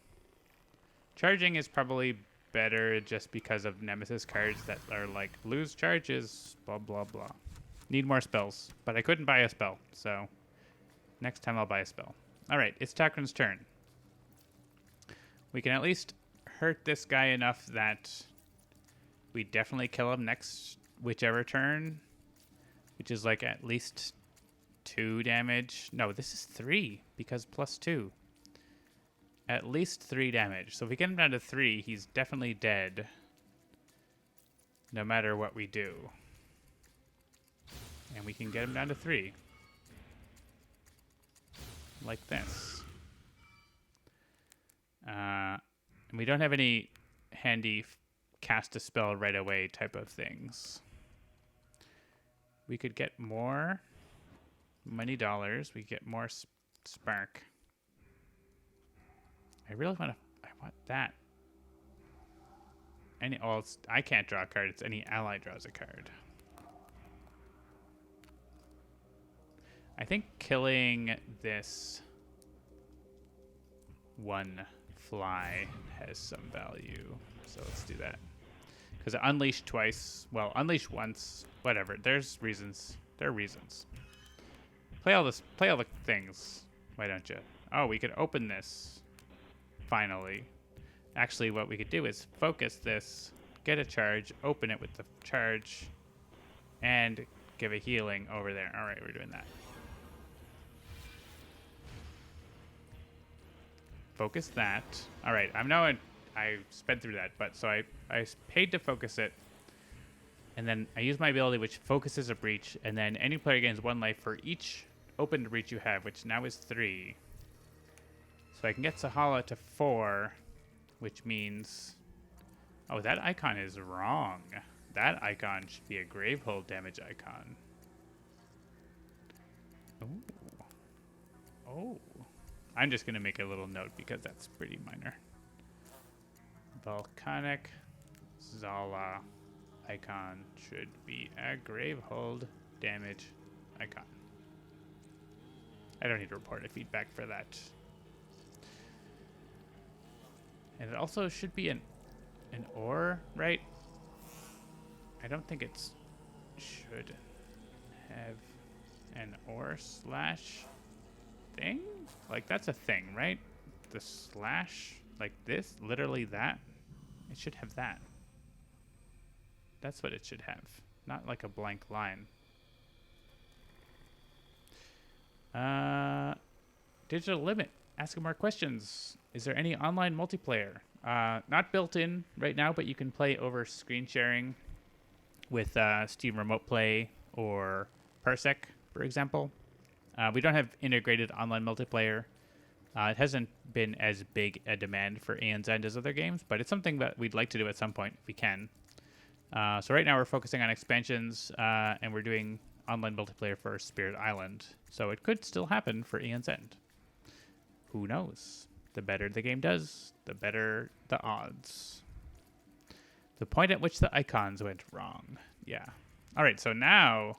Charging is probably better just because of Nemesis cards that are like, lose charges, blah, blah, blah. Need more spells, but I couldn't buy a spell, so next time I'll buy a spell. All right, it's Takran's turn. We can at least hurt this guy enough that we definitely kill him next whichever turn, which is like at least 2 damage. No, this is 3 because plus 2. At least 3 damage. So if we get him down to 3, he's definitely dead. No matter what we do. And we can get him down to 3. Like this. And we don't have any handy cast a spell right away type of things. We could get more. money dollars. We get more spark. I really want to. I want that. I can't draw a card. It's any ally draws a card. I think killing this one fly has some value. So let's do that. Because unleash twice. Well, unleash once. Whatever. There's reasons. There are reasons. Play all this. Play all the things. Why don't you? Oh, we could open this. Finally. Actually, what we could do is focus this, get a charge, open it with the charge, and give a healing over there. All right, we're doing that. Focus that. All right, I sped through that, but so I paid to focus it, and then I use my ability, which focuses a breach, and then any player gains 1 life for each opened breach you have, which now is 3. So I can get Sahala to 4. Which means... Oh, that icon is wrong. That icon should be a Gravehold damage icon. Oh. Oh. I'm just going to make a little note because that's pretty minor. Volcanic Zala icon should be a Gravehold damage icon. I don't need to report a feedback for that. And it also should be an ore, right? I don't think it should have an ore slash thing. Like, that's a thing, right? The slash, like this, literally that. It should have that. That's what it should have. Not like a blank line. Digital limit. Asking more questions. Is there any online multiplayer? Not built in right now, but you can play over screen sharing with Steam Remote Play or Parsec, for example. We don't have integrated online multiplayer. It hasn't been as big a demand for Aeon's End as other games, but it's something that we'd like to do at some point if we can. So right now we're focusing on expansions, and we're doing online multiplayer for Spirit Island. So it could still happen for Aeon's End. Who knows? The better the game does, the better the odds. The point at which the icons went wrong. Yeah. All right, so now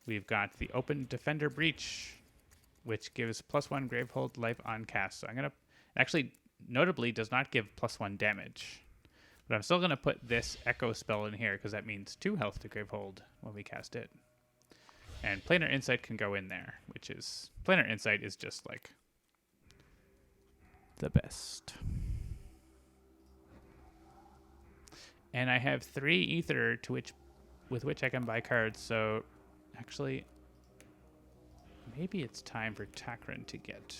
we've got the open Defender Breach, which gives +1 Gravehold life on cast. So I'm going to... Actually, notably, does not give +1 damage. But I'm still going to put this Echo spell in here, because that means 2 health to Gravehold when we cast it. And Planar Insight can go in there, which is... Planar Insight is just like... the best. And I have 3 ether with which I can buy cards, so actually maybe it's time for Takran to get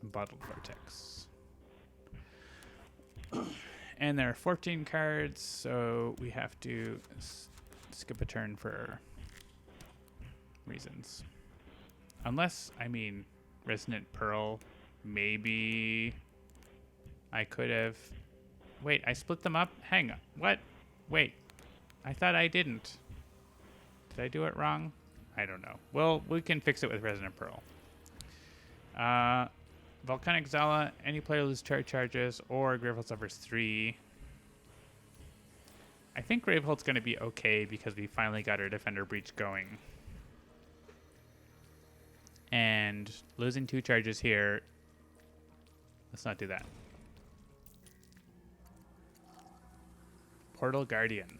Bottled Vortex. And there are 14 cards, so we have to skip a turn for reasons. Unless, I mean, Resonant Pearl. Maybe I could have... Wait, I split them up? Hang on. What? Wait. I thought I didn't. Did I do it wrong? I don't know. Well, we can fix it with Resonant Pearl. Volcanic Zala, any player loses charges, or Gravehold suffers 3. I think Gravehold's going to be okay because we finally got our Defender Breach going. And losing 2 charges here... Let's not do that. Portal Guardian.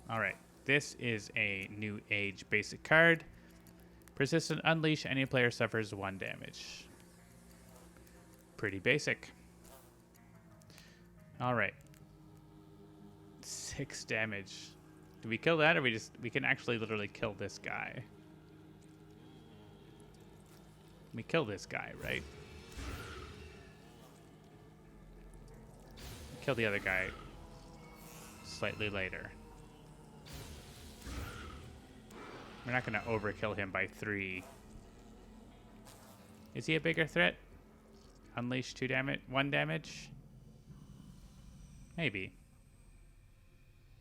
All right. This is a new age basic card. Persistent Unleash. Any player suffers 1 damage. Pretty basic. All right. 6 damage. Do we kill that, or we can actually literally kill this guy? We kill this guy, right? Kill the other guy slightly later. We're not going to overkill him by 3. Is he a bigger threat? Unleash 2 damage, 1 damage? Maybe.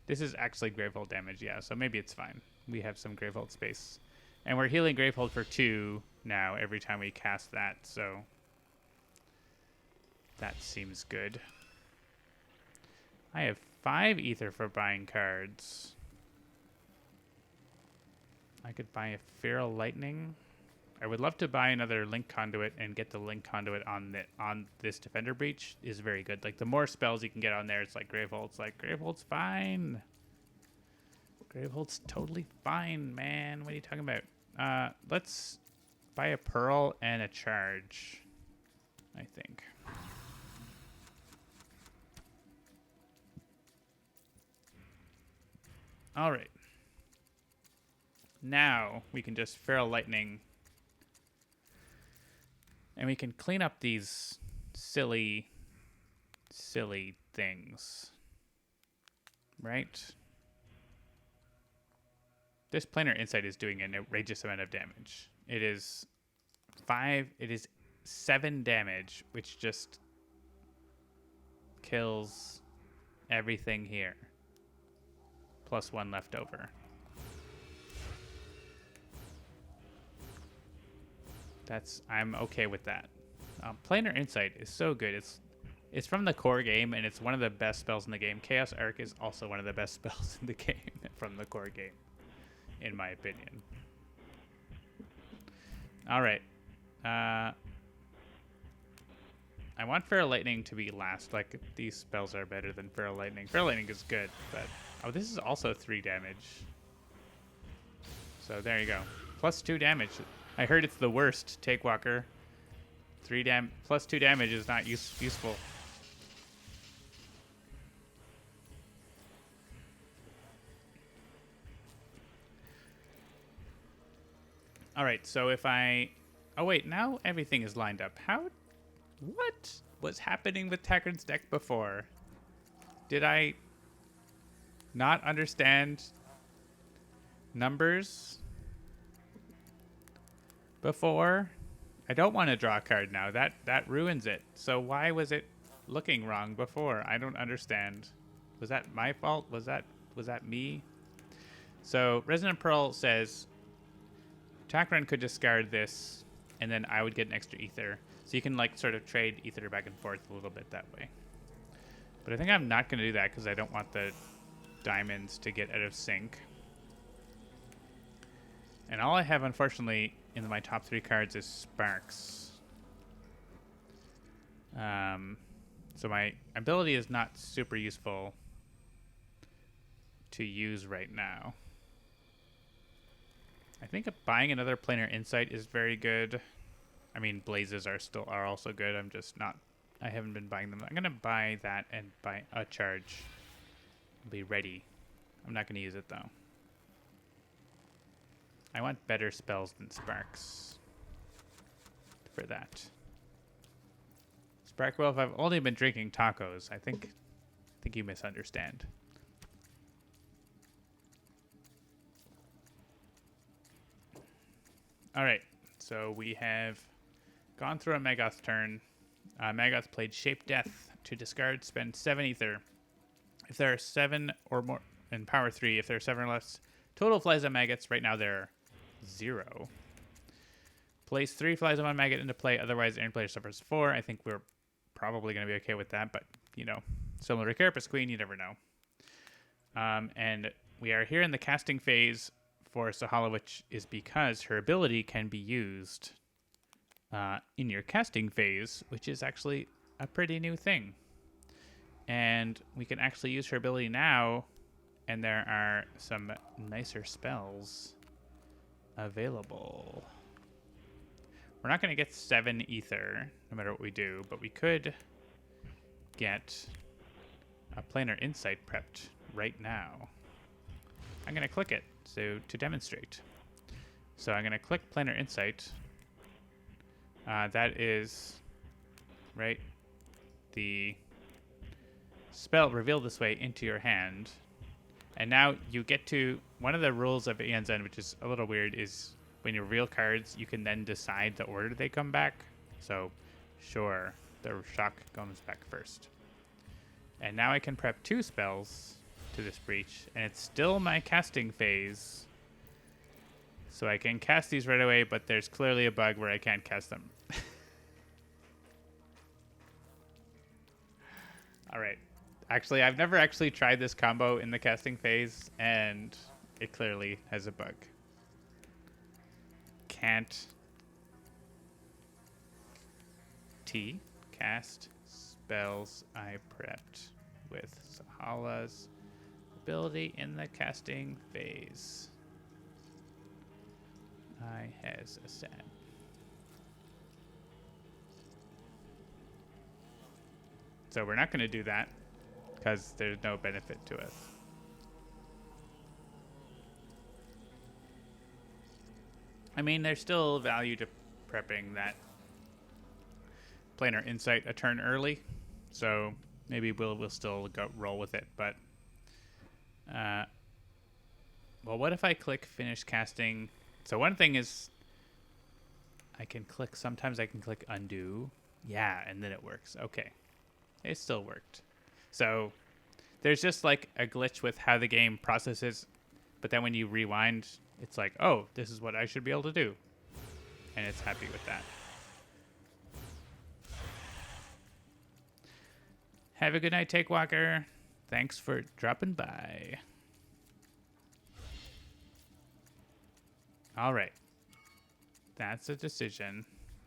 This is actually Gravehold damage, yeah, so maybe it's fine. We have some Gravehold space. And we're healing Gravehold for 2 now every time we cast that, so that seems good. I have 5 ether for buying cards. I could buy a Feral Lightning. I would love to buy another Link Conduit and get the Link Conduit on this Defender Breach is very good. Like, the more spells you can get on there, it's like Gravehold's Gravehold's fine. Gravehold's totally fine, man. What are you talking about? Let's buy a Pearl and a Charge, I think. All right. Now we can just Feral Lightning. And we can clean up these silly things. Right? This Planar Insight is doing an outrageous amount of damage. It is 7 damage, which just kills everything here. Plus 1 left over. I'm okay with that. Planar Insight is so good. It's from the core game, and it's one of the best spells in the game. Chaos Arc is also one of the best spells in the game from the core game, in my opinion. All right. I want Feral Lightning to be last. Like, these spells are better than Feral Lightning. Feral Lightning is good, but... Oh, this is also 3 damage. So there you go. Plus 2 damage. I heard it's the worst, Take Walker. Plus 2 damage is not useful. All right, so if I... Oh, wait, now everything is lined up. What was happening with Tackard's deck before? Did I not understand numbers before? I don't want to draw a card now. That ruins it. So why was it looking wrong before? I don't understand. Was that my fault? Was that me? So Resonant Pearl says Tackran could discard this, and then I would get an extra ether. So you can like sort of trade ether back and forth a little bit that way. But I think I'm not going to do that because I don't want the diamonds to get out of sync. And all I have, unfortunately, in my top 3 cards is Sparks. So my ability is not super useful to use right now. I think buying another Planar Insight is very good. I mean, Blazes are also good. I haven't been buying them. I'm gonna buy that and buy a Charge. I'll be ready. I'm not gonna use it though. I want better spells than Sparks for that. Sparkwolf, I've only been drinking tacos. I think you misunderstand. All right, so we have gone through a Maggoth turn. Maggoth played Shape Death to discard, spend 7 ether. If there are 7 or more, in power 3, if there are 7 or less, total flies on maggots, right now they're 0. Place 3 flies on one maggot into play, otherwise the end player suffers 4. I think we're probably going to be okay with that, but, you know, similar to Carapace Queen, you never know. And we are here in the casting phase for Sahala, which is because her ability can be used in your casting phase, which is actually a pretty new thing. And we can actually use her ability now, and there are some nicer spells available. We're not going to get 7 ether, no matter what we do, but we could get a Planar Insight prepped right now. I'm going to click it to demonstrate. So I'm going to click Planar Insight. That is, right, the spell revealed this way into your hand. And now you get to, one of the rules of Aeon's End, which is a little weird, is when you reveal cards, you can then decide the order they come back. So, sure, the shock comes back first. And now I can prep 2 spells to this breach, and it's still my casting phase So I can cast these right away, but there's clearly a bug where I can't cast them. All right. Actually, I've never actually tried this combo in the casting phase, and it clearly has a bug. Can't cast spells I prepped with Sahala's ability in the casting phase. I has a sad. So we're not going to do that because there's no benefit to us. I mean, there's still value to prepping that Planar Insight a turn early, so maybe we'll still roll with it. But well, what if I click Finish Casting? So one thing is, I can click. Sometimes I can click Undo. Yeah, and then it works. Okay, it still worked. So there's just like a glitch with how the game processes, but then when you rewind, it's like, oh, this is what I should be able to do, and it's happy with that. Have a good night, Take Walker. Thanks for dropping by. All right. That's a decision.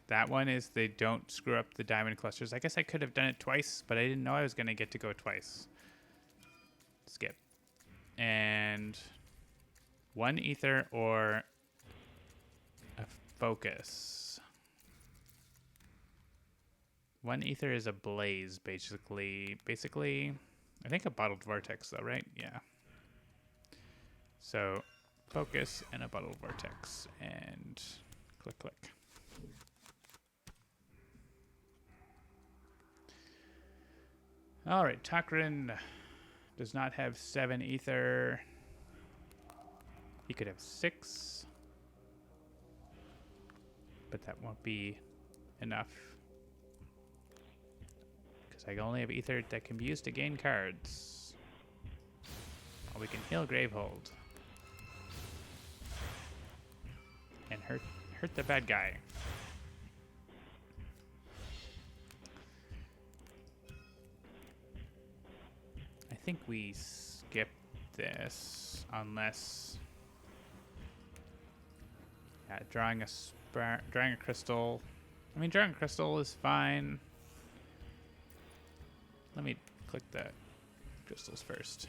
That one is they don't screw up the diamond clusters. I guess I could have done it twice, but I didn't know I was going to get to go twice. Skip. And one ether or a focus. One ether is a blaze, basically. I think a bottled vortex, though, right? Yeah. So, focus and a bottled vortex. And click, click. All right, Takrin does not have 7 ether. He could have 6. But that won't be enough. I only have ether that can be used to gain cards. Or we can heal Gravehold. And hurt the bad guy. I think we skip this unless drawing a crystal. I mean, drawing a crystal is fine. Let me click the crystals first.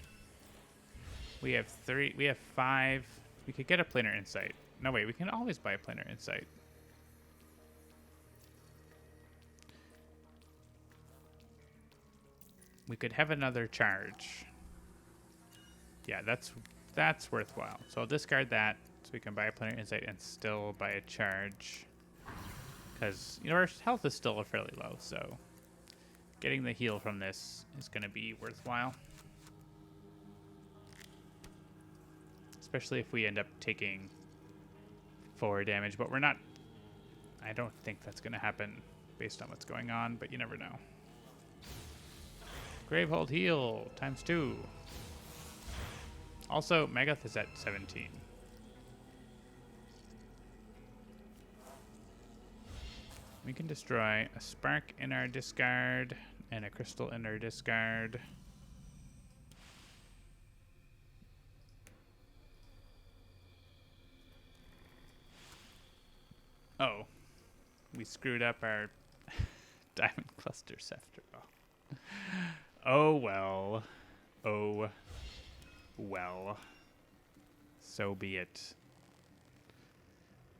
We have 3. We have 5. We could get a Planar Insight. No, wait. We can always buy a Planar Insight. We could have another charge. Yeah, that's worthwhile. So I'll discard that so we can buy a Planar Insight and still buy a charge. Because, you know, our health is still fairly low, so getting the heal from this is going to be worthwhile. Especially if we end up taking 4 damage, but we're not. I don't think that's going to happen based on what's going on, but you never know. Gravehold heal ×2. Also, Megath is at 17. We can destroy a spark in our discard and a crystal in our discard. Oh, we screwed up our diamond clusters after all. Oh well. Oh well. So be it.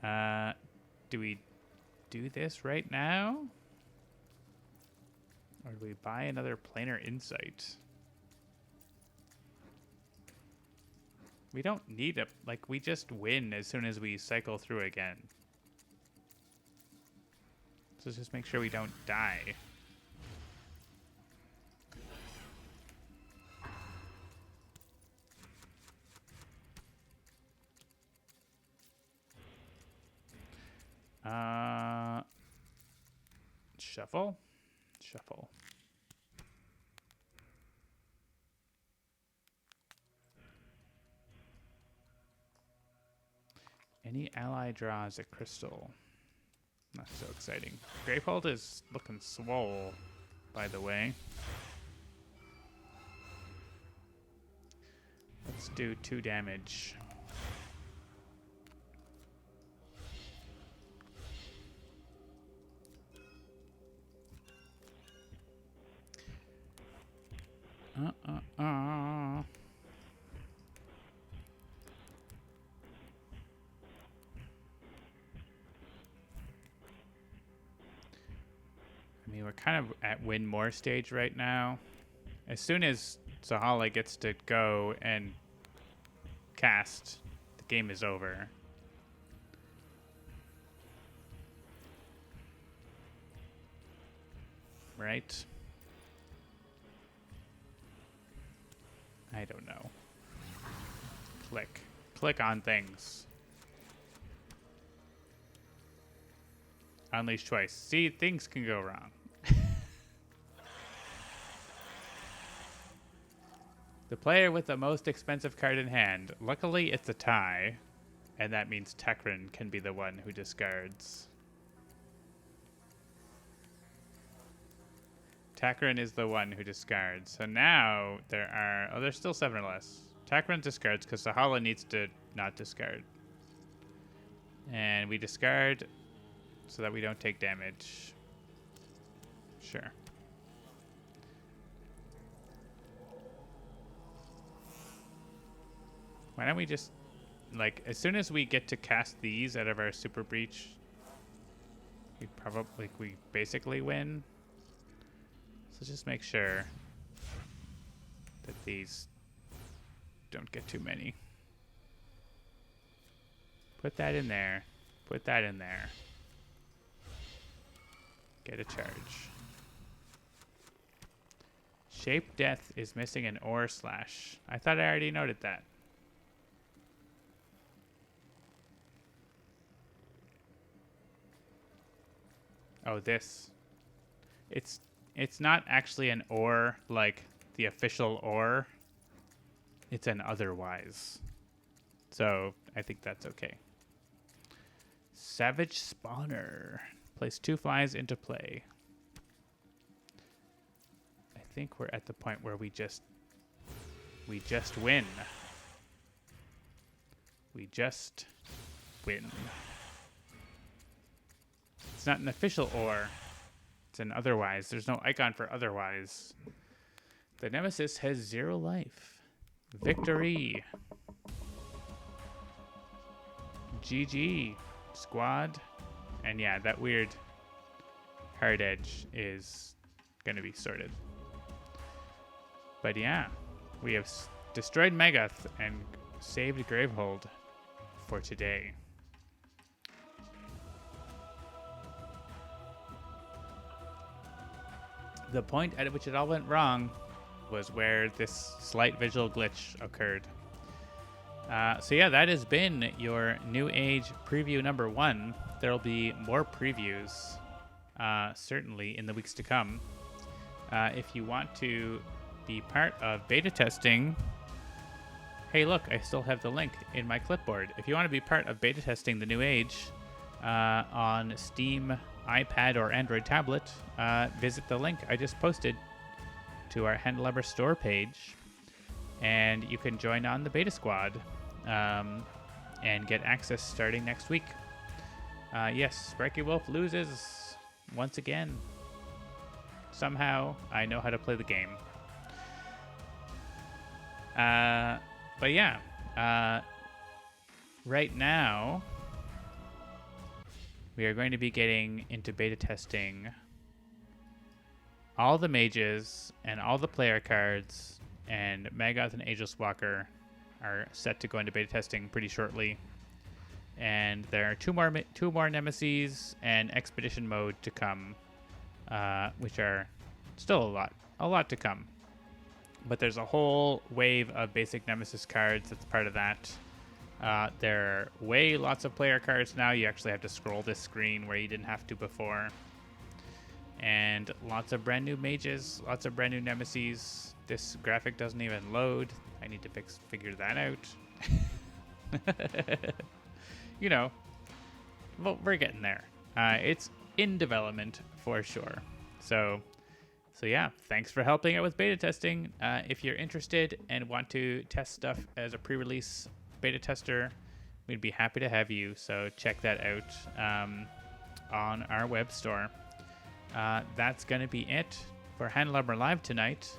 Do we do this right now? Or do we buy another Planar Insight? We don't need it. Like, we just win as soon as we cycle through again. So let's just make sure we don't die. Shuffle. Shuffle. Any ally draws a crystal. Not so exciting. Gravehold is looking swole, by the way. Let's do 2 damage. I mean, we're kind of at win more stage right now. As soon as Sahala gets to go and cast, the game is over. Right? I don't know. Click. Click on things. Unleash twice. See, things can go wrong. The player with the most expensive card in hand. Luckily, it's a tie, and that means Tekran can be the one who discards. Tekran is the one who discards. So now there are... Oh, there's still 7 or less. Tekran discards because Sahala needs to not discard. And we discard so that we don't take damage. Sure. Why don't we just... Like, as soon as we get to cast these out of our Super Breach, we basically win. So just make sure that these don't get too many. Put that in there. Put that in there. Get a charge. Shape Death is missing an Ore Slash. I thought I already noted that. Oh, this. It's not actually an ore like the official ore. It's an otherwise. So I think that's okay. Savage Spawner. Place 2 flies into play. I think we're at the point where we just win. We just win. It's not an official ore. It's an otherwise. There's no icon for otherwise. The Nemesis has 0 life. Victory. GG, squad. And yeah, that weird hard edge is going to be sorted. But yeah, we have destroyed Megath and saved Gravehold for today. The point at which it all went wrong was where this slight visual glitch occurred. So yeah, that has been your New Age preview number 1. There'll be more previews, certainly, in the weeks to come. If you want to be part of beta testing, hey, look, I still have the link in my clipboard. If you want to be part of beta testing the New Age on Steam, iPad, or Android tablet, visit the link I just posted to our Handelabra store page, and you can join on the beta squad and get access starting next week. Yes, Sparky Wolf loses once again. Somehow, I know how to play the game. But yeah, right now, we are going to be getting into beta testing all the mages and all the player cards, and Magath and Aegis Walker are set to go into beta testing pretty shortly. And there are two more nemesis and expedition mode to come, which are still a lot to come. But there's a whole wave of basic nemesis cards that's part of that. There are lots of player cards now. You actually have to scroll this screen where you didn't have to before. And lots of brand new mages, lots of brand new nemesis. This graphic doesn't even load. I need to figure that out. you know, well, we're getting there. It's in development for sure. So yeah, thanks for helping out with beta testing. If you're interested and want to test stuff as a pre-release beta tester, we'd be happy to have you. So check that out on our web store. That's going to be it for Handelabra Live tonight.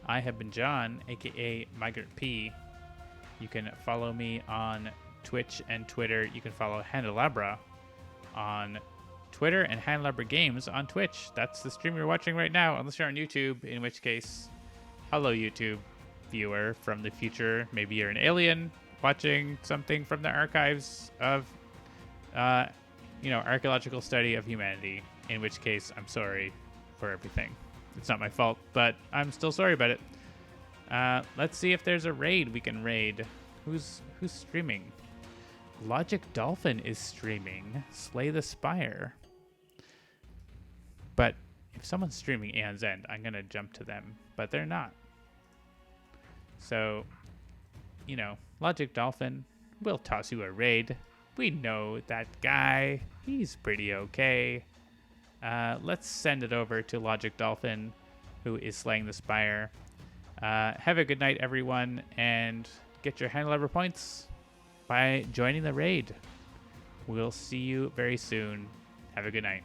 I have been John, aka Migrant P. You can follow me on Twitch and Twitter. You can follow Handelabra on Twitter and Handelabra Games on Twitch. That's the stream you're watching right now, unless you're on YouTube, in which case, hello YouTube viewer from the future. Maybe you're an alien watching something from the archives of, archaeological study of humanity, in which case, I'm sorry for everything. It's not my fault, but I'm still sorry about it. Let's see if there's a raid we can raid. Who's streaming? Logic Dolphin is streaming Slay the Spire. But if someone's streaming Aeon's End, I'm going to jump to them. But they're not. So, Logic Dolphin, we'll toss you a raid. We know that guy. He's pretty okay. Let's send it over to Logic Dolphin, who is slaying the Spire. Have a good night, everyone, and get your Handelabra points by joining the raid. We'll see you very soon. Have a good night.